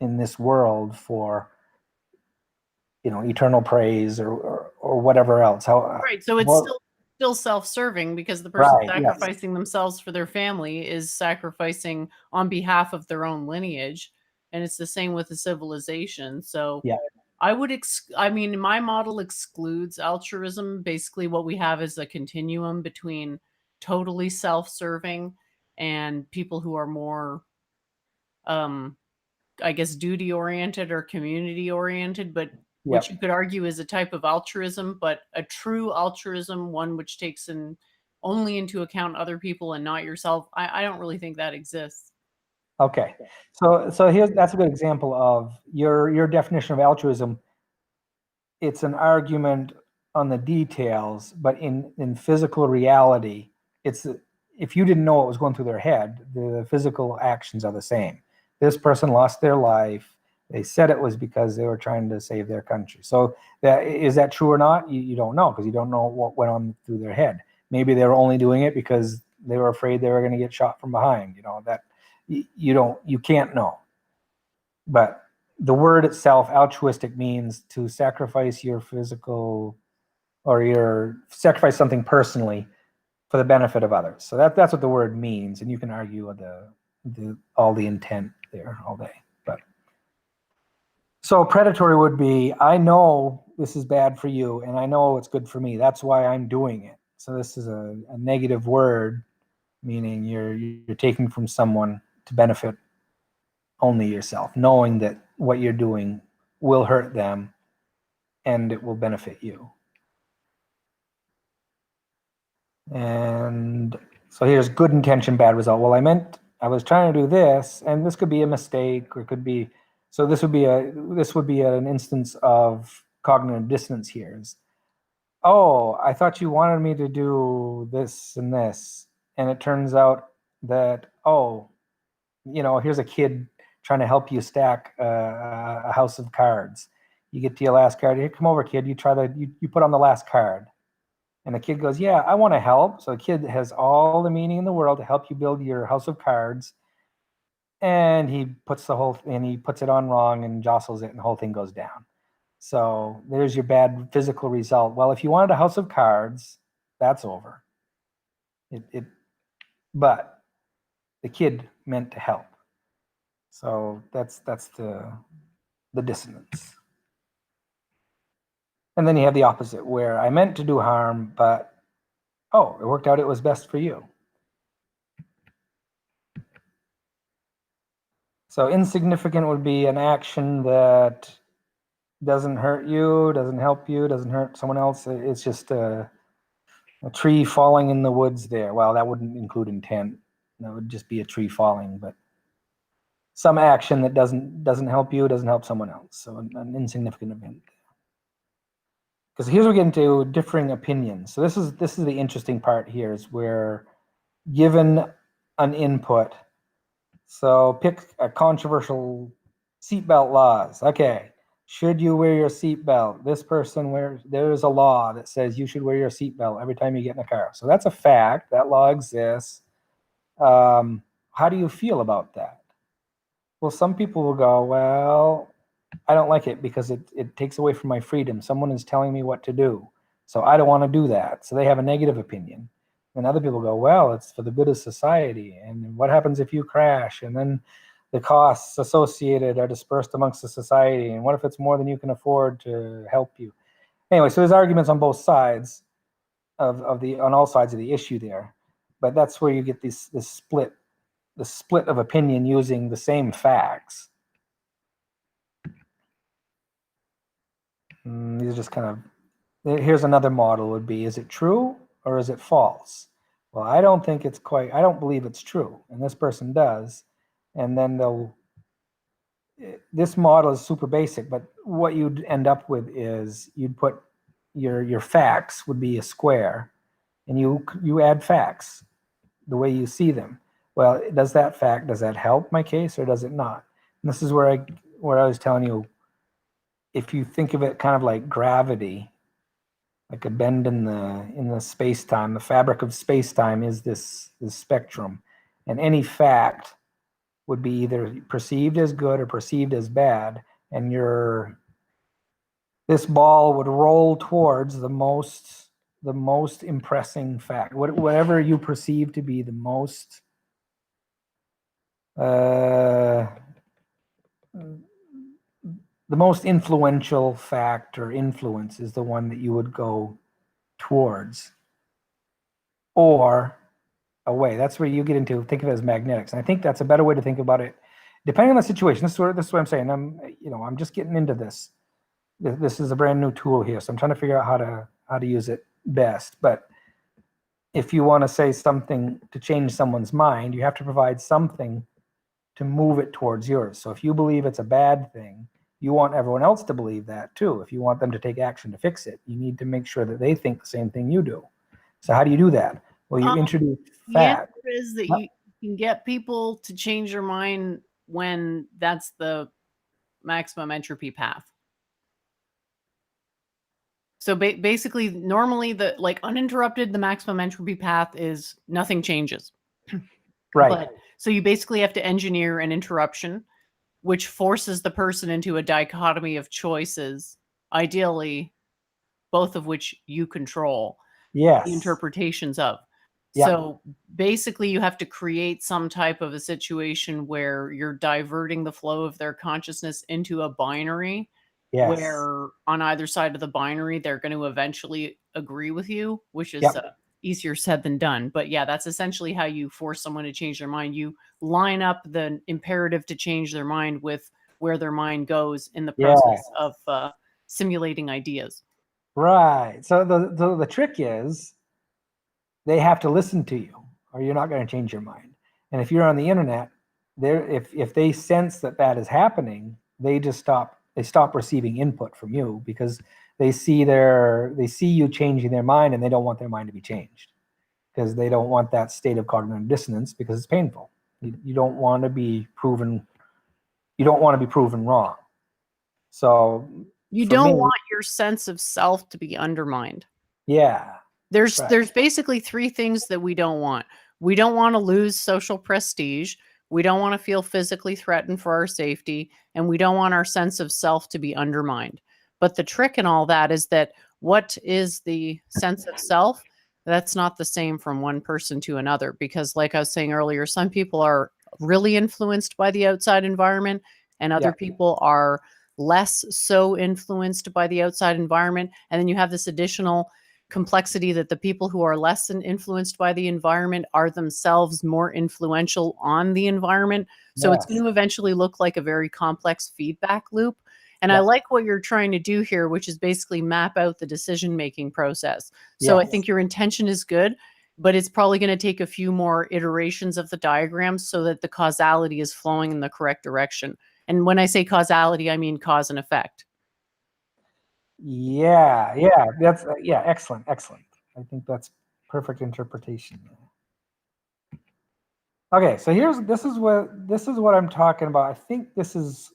in this world for, eternal praise, or whatever else. How Right. So it's well, still self-serving because the person right, yes. sacrificing themselves for their family is sacrificing on behalf of their own lineage. And it's the same with the civilization. So Yeah. I mean, my model excludes altruism. Basically, what we have is a continuum between totally self-serving and people who are more, um, I guess, duty oriented or community oriented, but which Yep. you could argue is a type of altruism, but a true altruism, one which takes in only into account other people and not yourself. I don't really think that exists. Okay. So that's a good example of your definition of altruism. It's an argument on the details, but in physical reality, it's if you didn't know what was going through their head, the physical actions are the same. This person lost their life. They said it was because they were trying to save their country. So is that true or not? You don't know, because you don't know what went on through their head. Maybe they were only doing it because they were afraid they were going to get shot from behind. That you can't know. But the word itself, altruistic, means to sacrifice your physical, or your sacrifice something personally for the benefit of others. So that's what the word means, and you can argue with all the intent there all day. But so predatory would be, I know this is bad for you, and I know it's good for me. That's why I'm doing it. So this is a negative word, meaning you're taking from someone to benefit only yourself, knowing that what you're doing will hurt them and it will benefit you. And so here's good intention, bad result. Well, I was trying to do this, and this could be a mistake, or it could be, so this would be an instance of cognitive dissonance here. Oh, I thought you wanted me to do this and this, and it turns out that, oh, here's a kid trying to help you stack a house of cards. You get to your last card. Here, come over, kid. You put on the last card. And the kid goes, yeah, I want to help. So the kid has all the meaning in the world to help you build your house of cards. And he puts it on wrong and jostles it, and the whole thing goes down. So there's your bad physical result. Well, if you wanted a house of cards, that's over. But the kid meant to help. So that's the dissonance. And then you have the opposite, where I meant to do harm, but oh, it worked out, it was best for you. So insignificant would be an action that doesn't hurt you, doesn't help you, doesn't hurt someone else. It's just a tree falling in the woods there. Well, that wouldn't include intent. That would just be a tree falling, but some action that doesn't help you, doesn't help someone else. So an insignificant event. Because here's where we get into differing opinions. So this is the interesting part here, is where given an input. So pick a controversial seatbelt laws. Okay, should you wear your seatbelt? This person there's a law that says you should wear your seatbelt every time you get in a car. So that's a fact. That law exists. How do you feel about that? Well, some people will go, well, I don't like it because it takes away from my freedom. Someone is telling me what to do. So I don't want to do that. So they have a negative opinion. And other people go, well, it's for the good of society. And what happens if you crash? And then the costs associated are dispersed amongst the society. And what if it's more than you can afford to help you? Anyway, so there's arguments on both sides on all sides of the issue there. But that's where you get this split the split of opinion using the same facts. These are just kind of, here's another model would be, is it true or is it false? Well, I don't think it's quite, I don't believe it's true. And this person does. And then this model is super basic, but what you'd end up with is you'd put your facts would be a square, and you add facts the way you see them. Well, does that help my case or does it not? And this is where I was telling you, if you think of it kind of like gravity, like a bend in the space-time, the fabric of space-time is this spectrum, and any fact would be either perceived as good or perceived as bad, and this ball would roll towards the most impressing fact, whatever you perceive to be the most influential fact or influence is the one that you would go towards or away. That's where you get into, think of it as magnetics. And I think that's a better way to think about it, depending on the situation. This is what I'm saying. I'm just getting into this. This is a brand new tool here, so I'm trying to figure out how to use it best. But if you want to say something to change someone's mind, you have to provide something to move it towards yours. So if you believe it's a bad thing, you want everyone else to believe that too. If you want them to take action to fix it, you need to make sure that they think the same thing you do. So how do you do that? Well, you introduce fact. The answer is that you can get people to change their mind when that's the maximum entropy path. So basically, normally the uninterrupted, the maximum entropy path is nothing changes. Right. So you basically have to engineer an interruption, which forces the person into a dichotomy of choices, ideally, both of which you control Yes. the interpretations of. Yep. So basically, you have to create some type of a situation where you're diverting the flow of their consciousness into a binary. Yes. Where on either side of the binary, they're going to eventually agree with you, which is easier said than done. But yeah, that's essentially how you force someone to change their mind. You line up the imperative to change their mind with where their mind goes in the process of simulating ideas. Right. So the trick is they have to listen to you or you're not going to change your mind. And if you're on the internet, if they sense that is happening, they just stop receiving input from you because they see you changing their mind and they don't want their mind to be changed because they don't want that state of cognitive dissonance because it's painful. You don't want to be proven wrong. So you don't want your sense of self to be undermined. Yeah. There's basically three things that we don't want. We don't want to lose social prestige. We don't want to feel physically threatened for our safety, and we don't want our sense of self to be undermined. But the trick in all that is that what is the sense of self? That's not the same from one person to another, because like I was saying earlier, some people are really influenced by the outside environment, and other people are less so influenced by the outside environment. And then you have this additional complexity that the people who are less influenced by the environment are themselves more influential on the environment. So it's going to eventually look like a very complex feedback loop. And I like what you're trying to do here, which is basically map out the decision-making process. So I think your intention is good, but it's probably going to take a few more iterations of the diagram so that the causality is flowing in the correct direction. And when I say causality, I mean cause and effect. That's excellent. I think that's perfect interpretation. Okay, so this is what I'm talking about. I think this is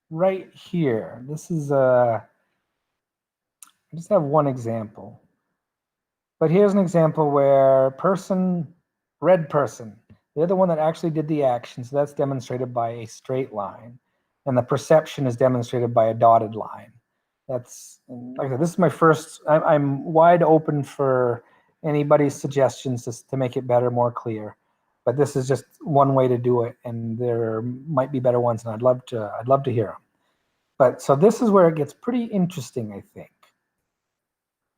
right here. This is I just have one example, but here's an example where red person, they're the one that actually did the action, so that's demonstrated by a straight line, and the perception is demonstrated by a dotted line. That's, like I said, this is my first. I'm wide open for anybody's suggestions to make it better, more clear. But this is just one way to do it, and there might be better ones, and I'd love to hear them. But so this is where it gets pretty interesting, I think.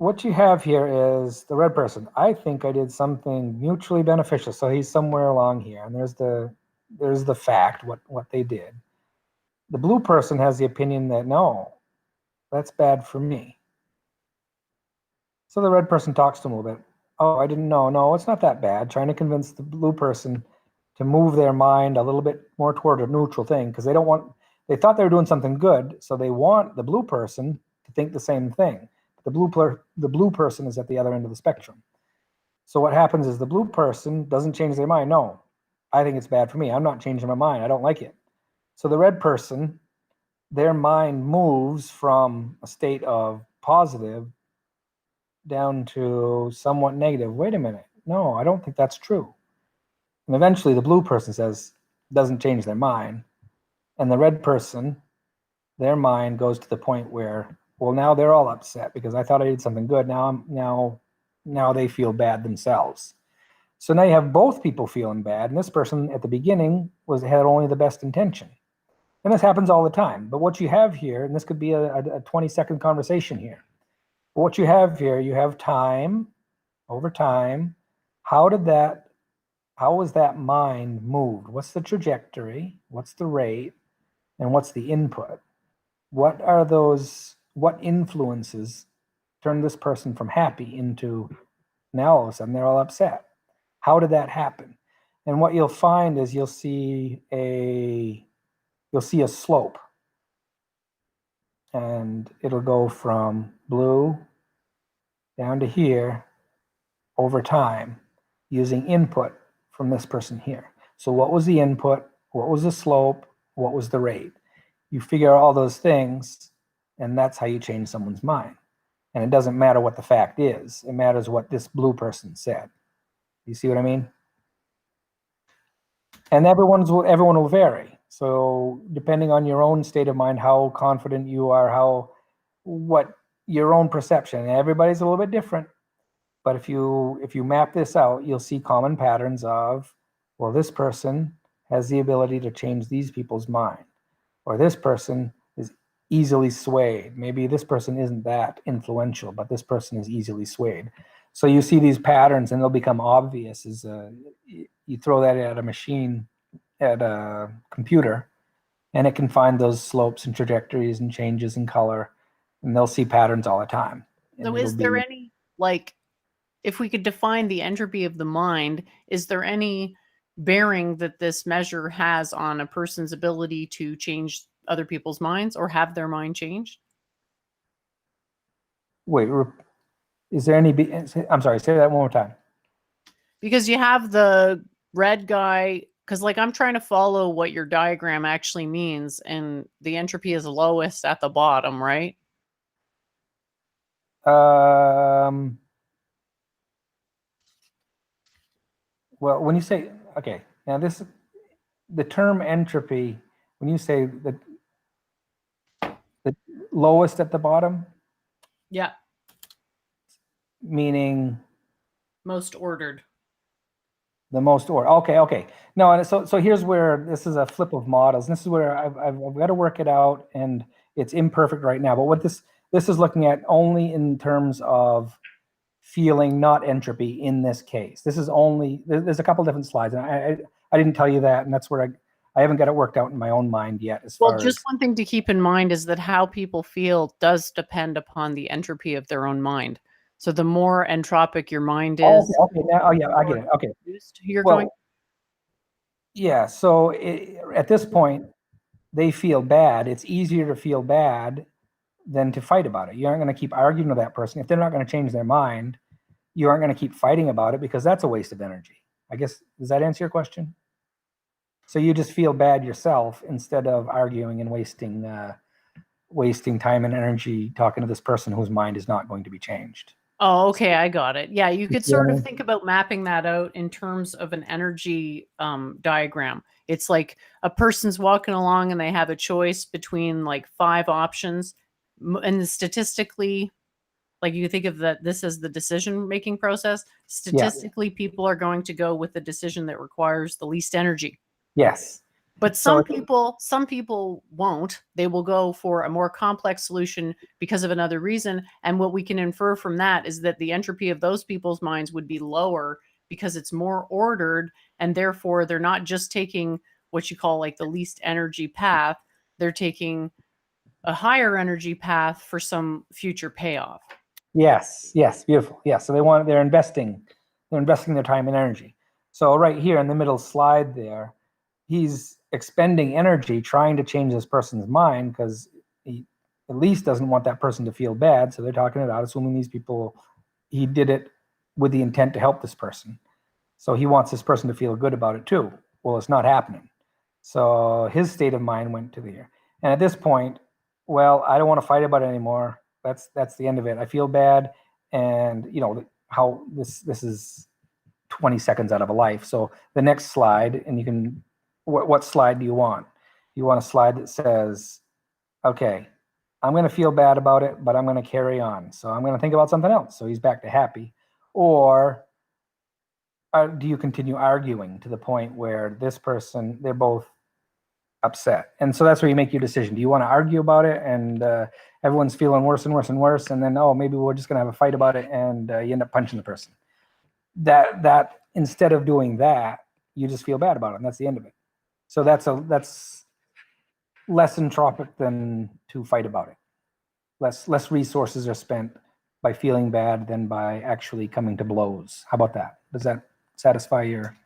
what you have here is the red person. I think I did something mutually beneficial. So he's somewhere along here, and there's the fact, what they did. The blue person has the opinion that no, that's bad for me. So the red person talks to him a little bit. Oh, I didn't know. No, it's not that bad. Trying to convince the blue person to move their mind a little bit more toward a neutral thing, because they thought they were doing something good, so they want the blue person to think the same thing. The blue person is at the other end of the spectrum. So what happens is the blue person doesn't change their mind. No, I think it's bad for me. I'm not changing my mind. I don't like it. So the red person, their mind moves from a state of positive down to somewhat negative. Wait a minute. No, I don't think that's true. And eventually the blue person doesn't change their mind. And the red person, their mind goes to the point where, well, now they're all upset because I thought I did something good. Now they feel bad themselves. So now you have both people feeling bad. And this person at the beginning had only the best intention. And this happens all the time. But what you have here, and this could be a 20-second conversation here. But what you have here, you have time, over time. How was that mind moved? What's the trajectory? What's the rate? And what's the input? What influences turn this person from happy into now all of a sudden they're all upset? How did that happen? And what you'll find is you'll see a slope. And it'll go from blue down to here over time using input from this person here. So what was the input? What was the slope? What was the rate? You figure out all those things, and that's how you change someone's mind. And it doesn't matter what the fact is. It matters what this blue person said. You see what I mean? And everyone will vary. So depending on your own state of mind, how confident you are, what your own perception, and everybody's a little bit different. But if you map this out, you'll see common patterns of, well, this person has the ability to change these people's mind, or this person is easily swayed. Maybe this person isn't that influential, but this person is easily swayed. So you see these patterns, and they'll become obvious as you throw that at a machine, at a computer, and it can find those slopes and trajectories and changes in color, and they'll see patterns all the time. So is there any, like, if we could define the entropy of the mind, is there any bearing that this measure has on a person's ability to change other people's minds or have their mind changed? Wait, is there any, I'm sorry, say that one more time. Because you have the red guy, because like I'm trying to follow what your diagram actually means, and the entropy is lowest at the bottom, right? Well, when you say, okay, now the term entropy, when you say the lowest at the bottom, Yeah. meaning Most ordered. the most order. Okay. No, and so here's where this is a flip of models. This is where I've got to work it out, and it's imperfect right now. But what this is looking at only in terms of feeling, not entropy in this case. This is only, there's a couple different slides, and I didn't tell you that, and that's where I haven't got it worked out in my own mind yet. Well, just one thing to keep in mind is that how people feel does depend upon the entropy of their own mind. So the more entropic your mind is, okay. Now, yeah, I get it. Okay, you're going. Yeah. So at this point, they feel bad. It's easier to feel bad than to fight about it. You aren't going to keep arguing with that person if they're not going to change their mind. You aren't going to keep fighting about it because that's a waste of energy. I guess, does that answer your question? So you just feel bad yourself instead of arguing and wasting time and energy talking to this person whose mind is not going to be changed. Oh, okay, I got it. Yeah, you could sort of think about mapping that out in terms of an energy diagram. It's like a person's walking along and they have a choice between like 5 options, and statistically, like you think of this as the decision-making process. Statistically, people are going to go with the decision that requires the least energy. Yes. But So some people won't. They will go for a more complex solution because of another reason. And what we can infer from that is that the entropy of those people's minds would be lower because it's more ordered, and therefore they're not just taking what you call like the least energy path. They're taking a higher energy path for some future payoff. yes, beautiful. Yes, so they're investing their time and energy. So right here in the middle slide there, he's expending energy trying to change this person's mind because he at least doesn't want that person to feel bad. So they're talking it out, assuming these people, he did it with the intent to help this person. So he wants this person to feel good about it too. Well, it's not happening. So his state of mind went to there. And at this point, well, I don't want to fight about it anymore. That's the end of it. I feel bad. And you know how this is 20 seconds out of a life. So the next slide, and you can, what slide do you want? You want a slide that says, okay, I'm going to feel bad about it, but I'm going to carry on. So I'm going to think about something else. So he's back to happy. Or do you continue arguing to the point where this person, they're both upset? And so that's where you make your decision. Do you want to argue about it and everyone's feeling worse and worse and worse, and then, oh, maybe we're just going to have a fight about it, and you end up punching the person? That instead of doing that, you just feel bad about it, and that's the end of it. So that's less entropic than to fight about it. Less resources are spent by feeling bad than by actually coming to blows. How about that? Does that satisfy your?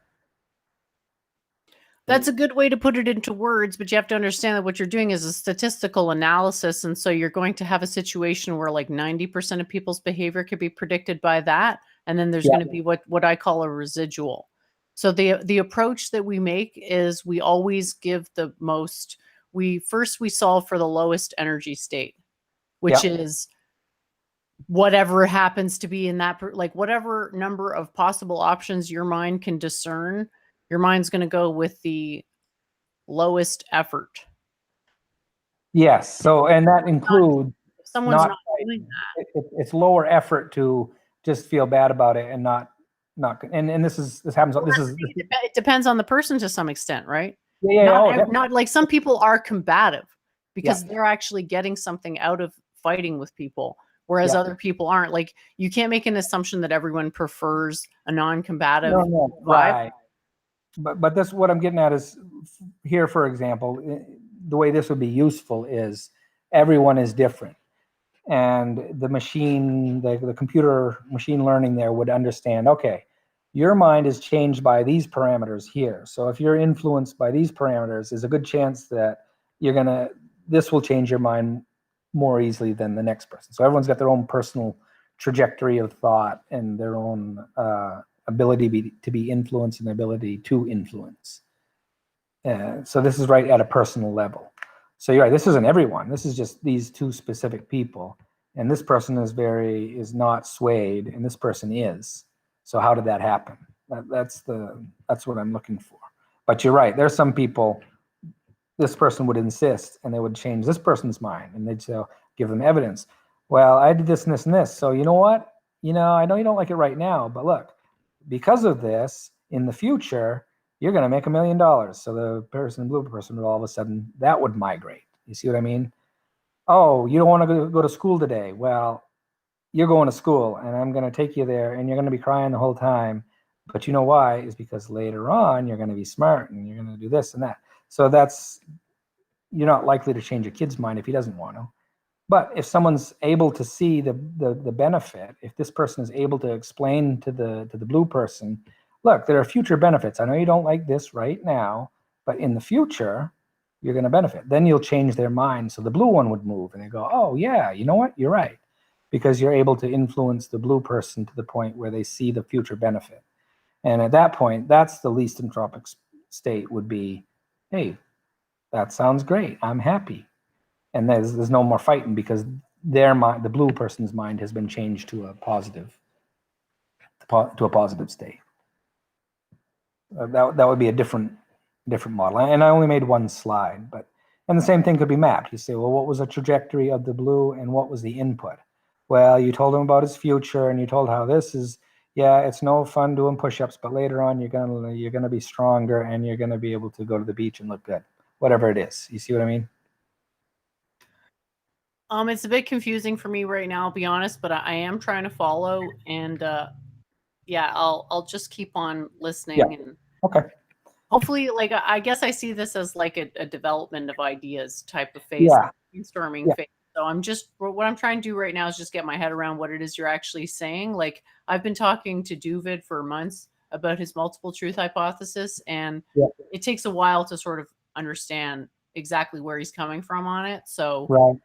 That's a good way to put it into words, but you have to understand that what you're doing is a statistical analysis. And so you're going to have a situation where like 90% of people's behavior could be predicted by that. And then there's going to be what I call a residual. So the approach that we make is we always give the most, we solve for the lowest energy state, which is whatever happens to be in that, like whatever number of possible options your mind can discern, your mind's going to go with the lowest effort. Yes. So, and that includes if someone's not doing that. It's lower effort to just feel bad about it and not, and this happens. It depends on the person to some extent, right? Yeah. Not like some people are combative because they're actually getting something out of fighting with people, whereas other people aren't. Like, you can't make an assumption that everyone prefers a non-combative vibe. Right. But this, what I'm getting at is here, for example, the way this would be useful is everyone is different. And the machine, the computer machine learning there would understand, okay, your mind is changed by these parameters here. So if you're influenced by these parameters, there's a good chance that this will change your mind more easily than the next person. So everyone's got their own personal trajectory of thought and their own ability to be influenced and ability to influence. So this is right at a personal level. So you're right, this isn't everyone. This is just these two specific people. And this person is not swayed, and this person is. So how did that happen? That's what I'm looking for. But you're right, there's some people, this person would insist, and they would change this person's mind, and they'd say, give them evidence. Well, I did this and this and this. So you know what? I know you don't like it right now, but look, because of this, in the future, you're going to make $1 million. So the blue person would all of a sudden, that would migrate. You see what I mean? Oh, you don't want to go to school today. Well, you're going to school, and I'm going to take you there, and you're going to be crying the whole time. But you know why? Is because later on, you're going to be smart, and you're going to do this and that. So you're not likely to change a kid's mind if he doesn't want to. But if someone's able to see the benefit, if this person is able to explain to the blue person, look, there are future benefits. I know you don't like this right now, but in the future, you're going to benefit. Then you'll change their mind. So the blue one would move, and they go, oh, yeah, you know what? You're right. Because you're able to influence the blue person to the point where they see the future benefit. And at that point, that's the least entropic state would be, hey, that sounds great. I'm happy. And there's no more fighting because their mind, the blue person's mind, has been changed to a positive state. That would be a different model. And I only made one slide, and the same thing could be mapped. You say, well, what was the trajectory of the blue and what was the input? Well, you told him about his future, and you told how this is, yeah, it's no fun doing push-ups, but later on you're gonna be stronger and you're gonna be able to go to the beach and look good, whatever it is. You see what I mean? It's a bit confusing for me right now, I'll be honest, but I am trying to follow, and yeah, I'll just keep on listening, Yeah. and Okay. hopefully, like, I guess I see this as like a development of ideas type of phase, Yeah. brainstorming Yeah. phase. So what I'm trying to do right now is just get my head around what it is you're actually saying. Like, I've been talking to Duvid for months about his multiple truth hypothesis, and Yeah. it takes a while to sort of understand exactly where he's coming from on it. So Right.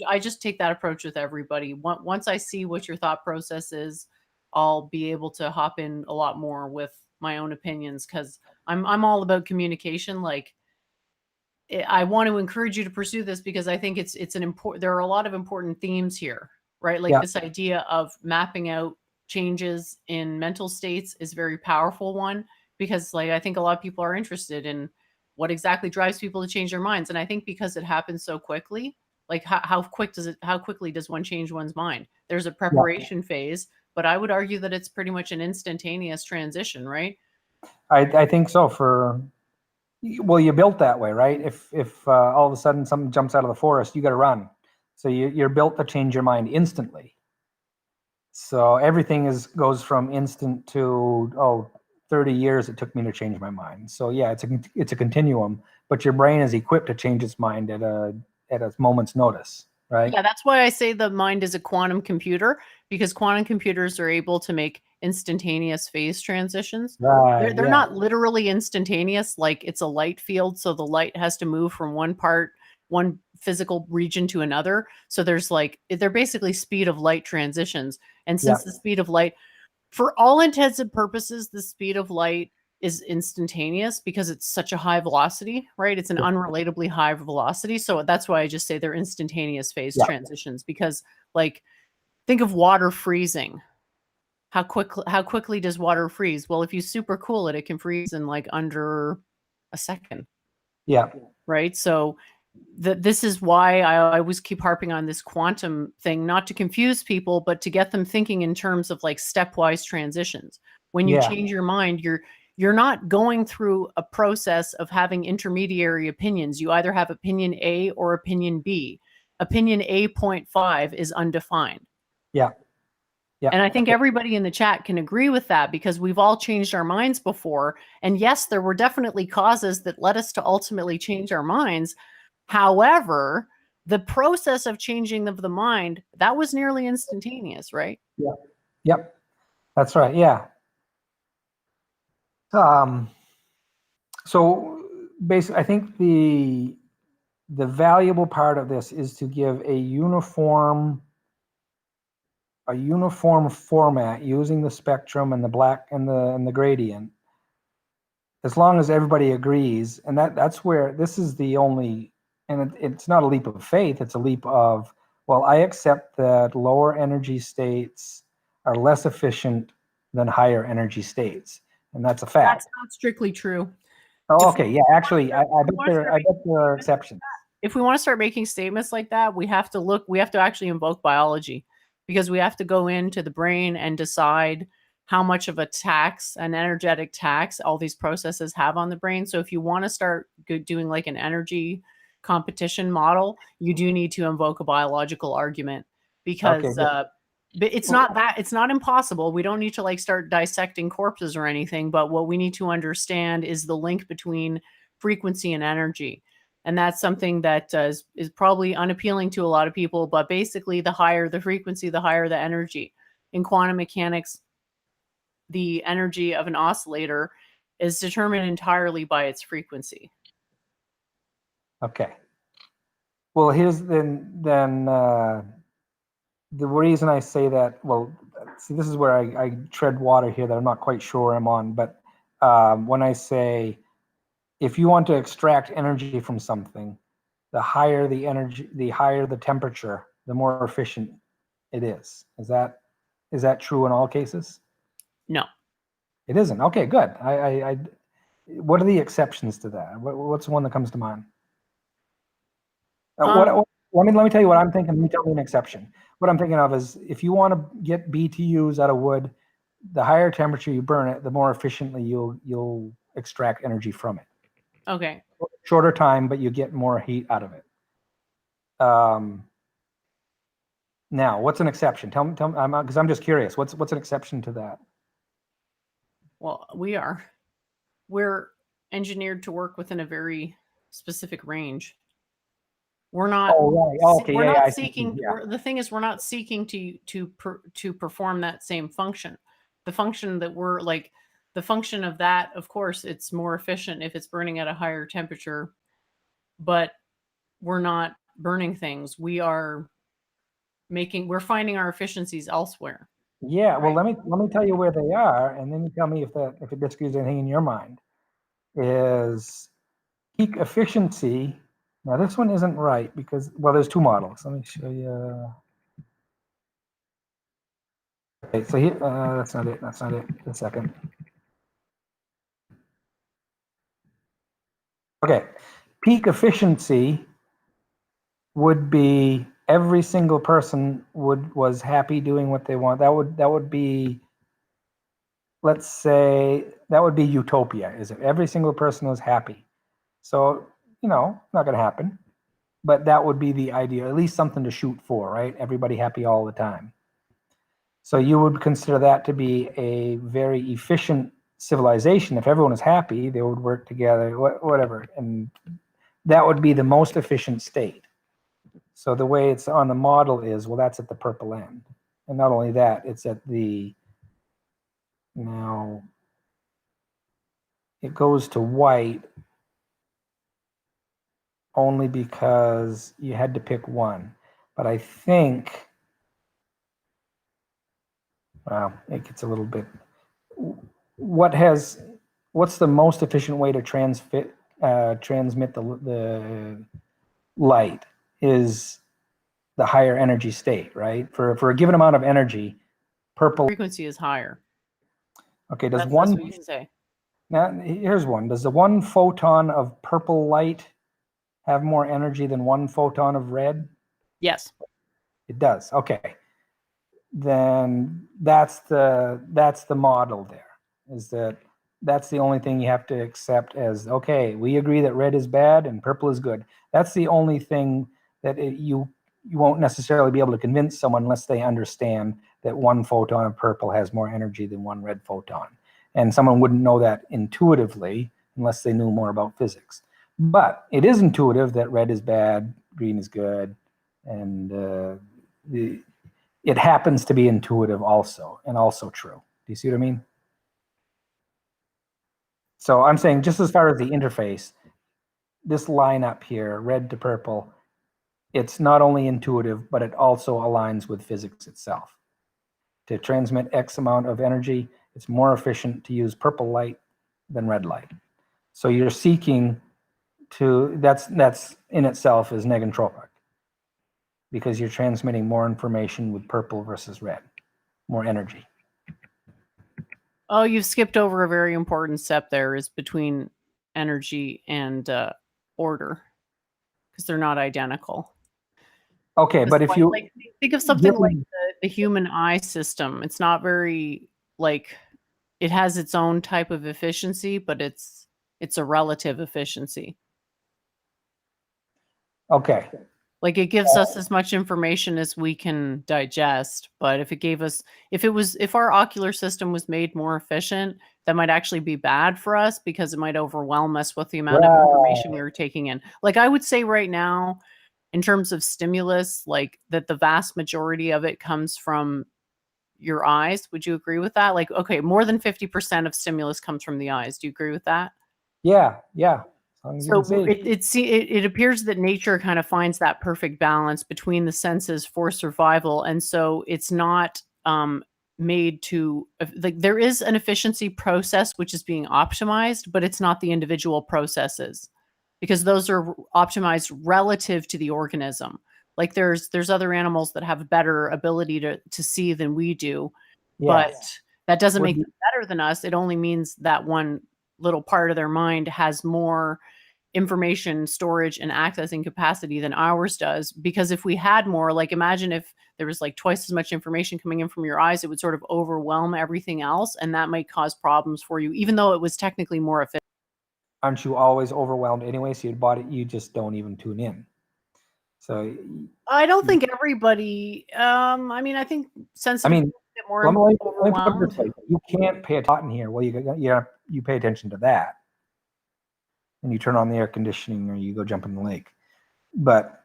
I just take that approach with everybody. Once I see what your thought process is, I'll be able to hop in a lot more with my own opinions, because I'm all about communication. Like, I want to encourage you to pursue this because I think it's an important. There are a lot of important themes here, right? Like Yeah. this idea of mapping out changes in mental states is a very powerful one, because, like, I think a lot of people are interested in what exactly drives people to change their minds, and I think because it happens so quickly, like how quickly does one change one's mind? There's a preparation phase, but I would argue that it's pretty much an instantaneous transition, right? I think so. Well, you built that way, right? If all of a sudden something jumps out of the forest, you got to run. So you're built to change your mind instantly. So everything goes from instant to 30 years it took me to change my mind. So yeah, it's a continuum, but your brain is equipped to change its mind at a moment's notice, right? Yeah, that's why I say the mind is a quantum computer, because quantum computers are able to make instantaneous phase transitions. Right. They're Yeah. not literally instantaneous, like it's a light field, so the light has to move from one physical region to another. So they're basically speed of light transitions. And since the speed of light, for all intents and purposes, the speed of light is instantaneous because it's such a high velocity, right? It's an unrelatably high velocity. So that's why I just say they're instantaneous phase transitions, because, like, think of water freezing. How quickly does water freeze? Well, if you super cool it, it can freeze in like under a second. Yeah. Right. So this is why I always keep harping on this quantum thing, not to confuse people, but to get them thinking in terms of like stepwise transitions. When you change your mind, you're not going through a process of having intermediary opinions. You either have opinion A or opinion B. Opinion A.5 is undefined. Yeah. Yeah. And I think everybody in the chat can agree with that, because we've all changed our minds before. And yes, there were definitely causes that led us to ultimately change our minds. However, the process of changing of the mind, that was nearly instantaneous, right? Yeah. Yep. That's right. Yeah. So basically, I think the valuable part of this is to give a uniform format using the spectrum and the black and the gradient, as long as everybody agrees. And that's where this is the only, and it's not a leap of faith, it's a leap of, well, I accept that lower energy states are less efficient than higher energy states, and that's a fact. That's not strictly true. Oh, okay. Yeah, actually, I bet there are exceptions. If we want to start making statements like that, we have to actually invoke biology, because we have to go into the brain and decide how much of an energetic tax all these processes have on the brain. So if you want to start doing like an energy competition model, you do need to invoke a biological argument, because but it's not impossible. We don't need to like start dissecting corpses or anything, but what we need to understand is the link between frequency and energy. And that's something that is probably unappealing to a lot of people, but basically the higher the frequency, the higher the energy. In quantum mechanics, the energy of an oscillator is determined entirely by its frequency. Okay. Well, here's the reason I say that. Well, see, this is where I tread water here that I'm not quite sure I'm on. But when I say, if you want to extract energy from something, the higher the energy, the higher the temperature, the more efficient it is. Is that true in all cases? No. It isn't. Okay, good. What are the exceptions to that? What's the one that comes to mind? Let me tell you what I'm thinking. Let me tell you an exception. What I'm thinking of is, if you want to get BTUs out of wood, the higher temperature you burn it, the more efficiently you'll extract energy from it. Okay. Shorter time, but you get more heat out of it. Now, what's an exception? Tell me, because I'm just curious. What's an exception to that? Well, we're engineered to work within a very specific range. We're not. Oh, right. Okay. We're Yeah, not I seeking. see. Yeah. The thing is, we're not seeking to perform that same function. The function that we're like, the function of that, of course, it's more efficient if it's burning at a higher temperature. But we're not burning things. We're finding our efficiencies elsewhere. Yeah. Well, Right. let me tell you where they are, and then you tell me if it disagrees anything in your mind. Is peak efficiency. Now, this one isn't right because, well, there's two models. Let me show you. Okay, so here, that's not it. That's not it. A second. Okay, peak efficiency would be every single person was happy doing what they want. That would be, let's say, that would be utopia. Is if every single person was happy. So not going to happen. But that would be the idea, at least something to shoot for, right? Everybody happy all the time. So you would consider that to be a very efficient civilization. If everyone was happy, they would work together, whatever. And that would be the most efficient state. So the way it's on the model is, well, that's at the purple end. And not only that, it's at now it goes to white only because you had to pick one. But I think, well, it gets a little bit, what's the most efficient way to transmit the light is the higher energy state, right? For a given amount of energy, purple Frequency is higher. Okay, That's what you can say. Now here's one. Does the one photon of purple light have more energy than one photon of red? Yes. It does. Okay. Then that's the model there. Is that's the only thing you have to accept as, okay, we agree that red is bad and purple is good. That's the only thing that you won't necessarily be able to convince someone unless they understand that one photon of purple has more energy than one red photon. And someone wouldn't know that intuitively unless they knew more about physics. But it is intuitive that red is bad, green is good, and it happens to be intuitive also, and also true. Do you see what I mean? So I'm saying, just as far as the interface, this line up here, red to purple, it's not only intuitive, but it also aligns with physics itself. To transmit X amount of energy, it's more efficient to use purple light than red light. So you're seeking to, that's in itself is negentropic, because you're transmitting more information with purple versus red, more energy. Oh, you've skipped over a very important step there, is between energy and order, because they're not identical. Okay, but if you think of something like the human eye system, it's not very, like, it has its own type of efficiency, but it's a relative efficiency. Okay. Like, it gives us as much information as we can digest, but if our ocular system was made more efficient, that might actually be bad for us, because it might overwhelm us with the amount of information we were taking in. Like, I would say right now, in terms of stimulus, like, that the vast majority of it comes from your eyes. Would you agree with that? Like, okay, more than 50% of stimulus comes from the eyes. Do you agree with that? Yeah. So it appears that nature kind of finds that perfect balance between the senses for survival, and so it's not made to, like, there is an efficiency process which is being optimized, but it's not the individual processes, because those are optimized relative to the organism. Like, there's other animals that have better ability to see than we do, but that doesn't make them better than us. It only means that one little part of their mind has more information storage and accessing capacity than ours does. Because if we had more, like imagine if there was like twice as much information coming in from your eyes, it would sort of overwhelm everything else, and that might cause problems for you, even though it was technically more efficient. Aren't you always overwhelmed anyway? So you just don't even tune in. So I don't think everybody. I mean, I think sensitive people get more let me overwhelmed. put it this way. You can't pay attention here. Well, you pay attention to that, and you turn on the air conditioning, or you go jump in the lake. But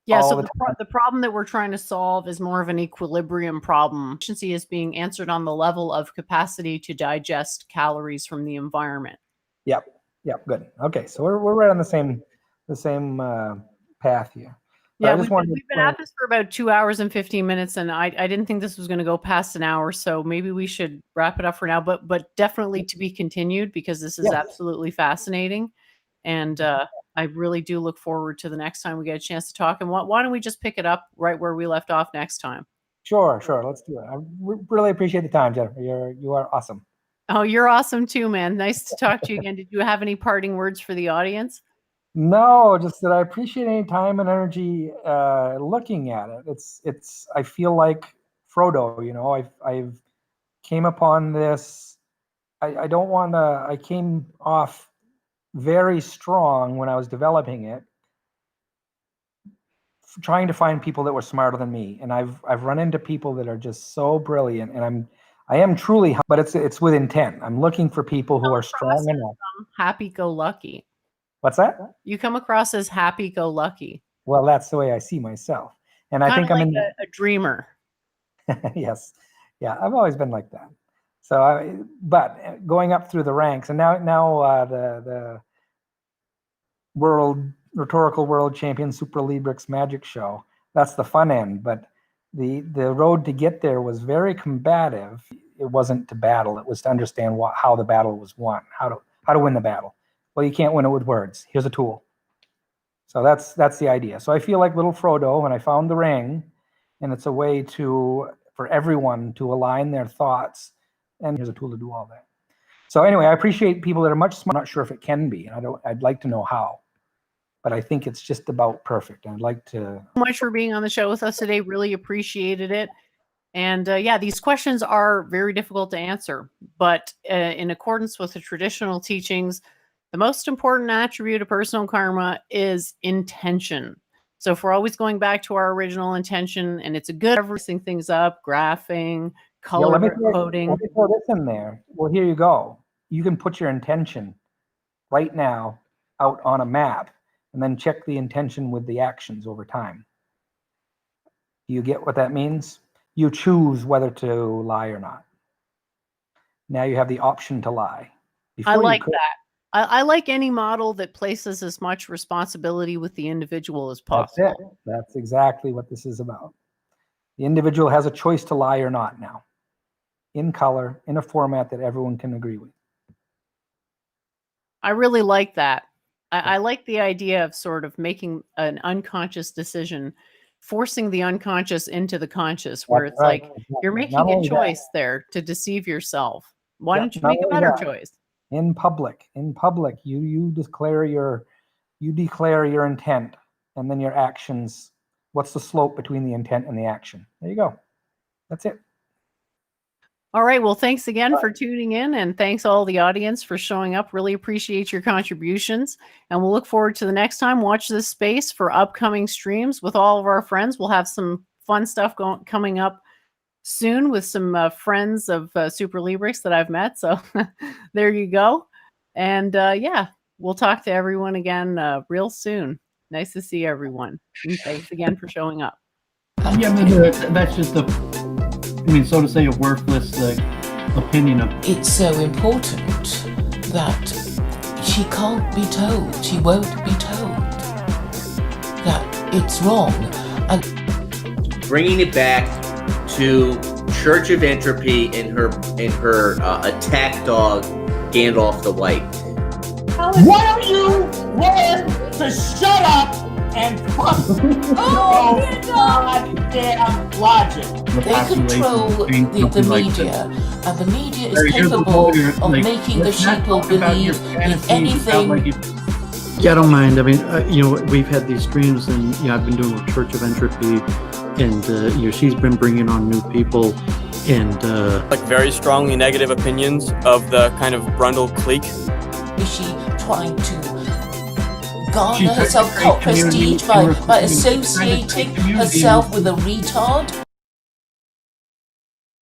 yeah, so the problem that we're trying to solve is more of an equilibrium problem. Efficiency is being answered on the level of capacity to digest calories from the environment. Yep, good. Okay, so we're right on the same path here. But yeah, we've been at this for about 2 hours and 15 minutes, and I didn't think this was going to go past an hour, so maybe we should wrap it up for now. But definitely to be continued, because this is absolutely fascinating, and I really do look forward to the next time we get a chance to talk. And why don't we just pick it up right where we left off next time? Sure. Let's do it. I really appreciate the time, Jennifer. You are awesome. Oh, you're awesome too, man. Nice to talk to you again. Did you have any parting words for the audience? No, just that I appreciate any time and energy looking at it. It's I feel like Frodo, you know, I've came upon this. I don't want to. I came off very strong when I was developing it, trying to find people that were smarter than me, and I've run into people that are just so brilliant, and I am truly, but it's with intent. I'm looking for people who are strong enough. Happy-go-lucky. What's that? You come across as happy-go-lucky. Well, that's the way I see myself, and I think like I'm a dreamer. Yes, yeah, I've always been like that. So, but going up through the ranks, and now the rhetorical world champion SupraLibrix magic show. That's the fun end, but the road to get there was very combative. It wasn't to battle; it was to understand how the battle was won, how to win the battle. Well, you can't win it with words. Here's a tool. So that's the idea. So I feel like little Frodo when I found the ring, and it's a way for everyone to align their thoughts, and here's a tool to do all that. So anyway, I appreciate people that are much smarter. I'm not sure if it can be, and I'd like to know how. But I think it's just about perfect. I'd like to. Thank you so much for being on the show with us today. Really appreciated it. And yeah, these questions are very difficult to answer, but in accordance with the traditional teachings, the most important attribute of personal karma is intention. So if we're always going back to our original intention, and it's a good everything things up, graphing, color coding. Let me throw this in there. Well, here you go. You can put your intention right now out on a map, and then check the intention with the actions over time. Do you get what that means? You choose whether to lie or not. Now you have the option to lie. I like that. I like any model that places as much responsibility with the individual as possible. That's it. That's exactly what this is about. The individual has a choice to lie or not now, in color, in a format that everyone can agree with. I really like that. I like the idea of sort of making an unconscious decision, forcing the unconscious into the conscious, where it's like you're making a choice there to deceive yourself. Why don't you make a better choice? In public, you declare your intent, and then your actions. What's the slope between the intent and the action? There you go. That's it. All right. Well, thanks again for tuning in, and thanks all the audience for showing up. Really appreciate your contributions, and we'll look forward to the next time. Watch this space for upcoming streams with all of our friends. We'll have some fun stuff coming up soon with some friends of SupraLibrix that I've met. So there you go. And yeah, we'll talk to everyone again real soon. Nice to see everyone. And thanks again for showing up. Yeah, but that's just so to say, a worthless opinion of. It's so important that she can't be told, she won't be told that it's wrong. And bringing it back to Church of Entropy and her attack dog Gandalf the White. Why don't you learn to shut up and fuck goddamn logic? They control the media, and the media is capable of making the sheeple believe in anything. Yeah, I don't mind. I mean, you know, we've had these streams, and you know, I've been doing with Church of Entropy, and you know, she's been bringing on new people, and like very strongly negative opinions of the kind of Brundle clique. Is she trying to garner She's trying to herself create cult community prestige by and recruit- associating trying to create community. herself with a retard?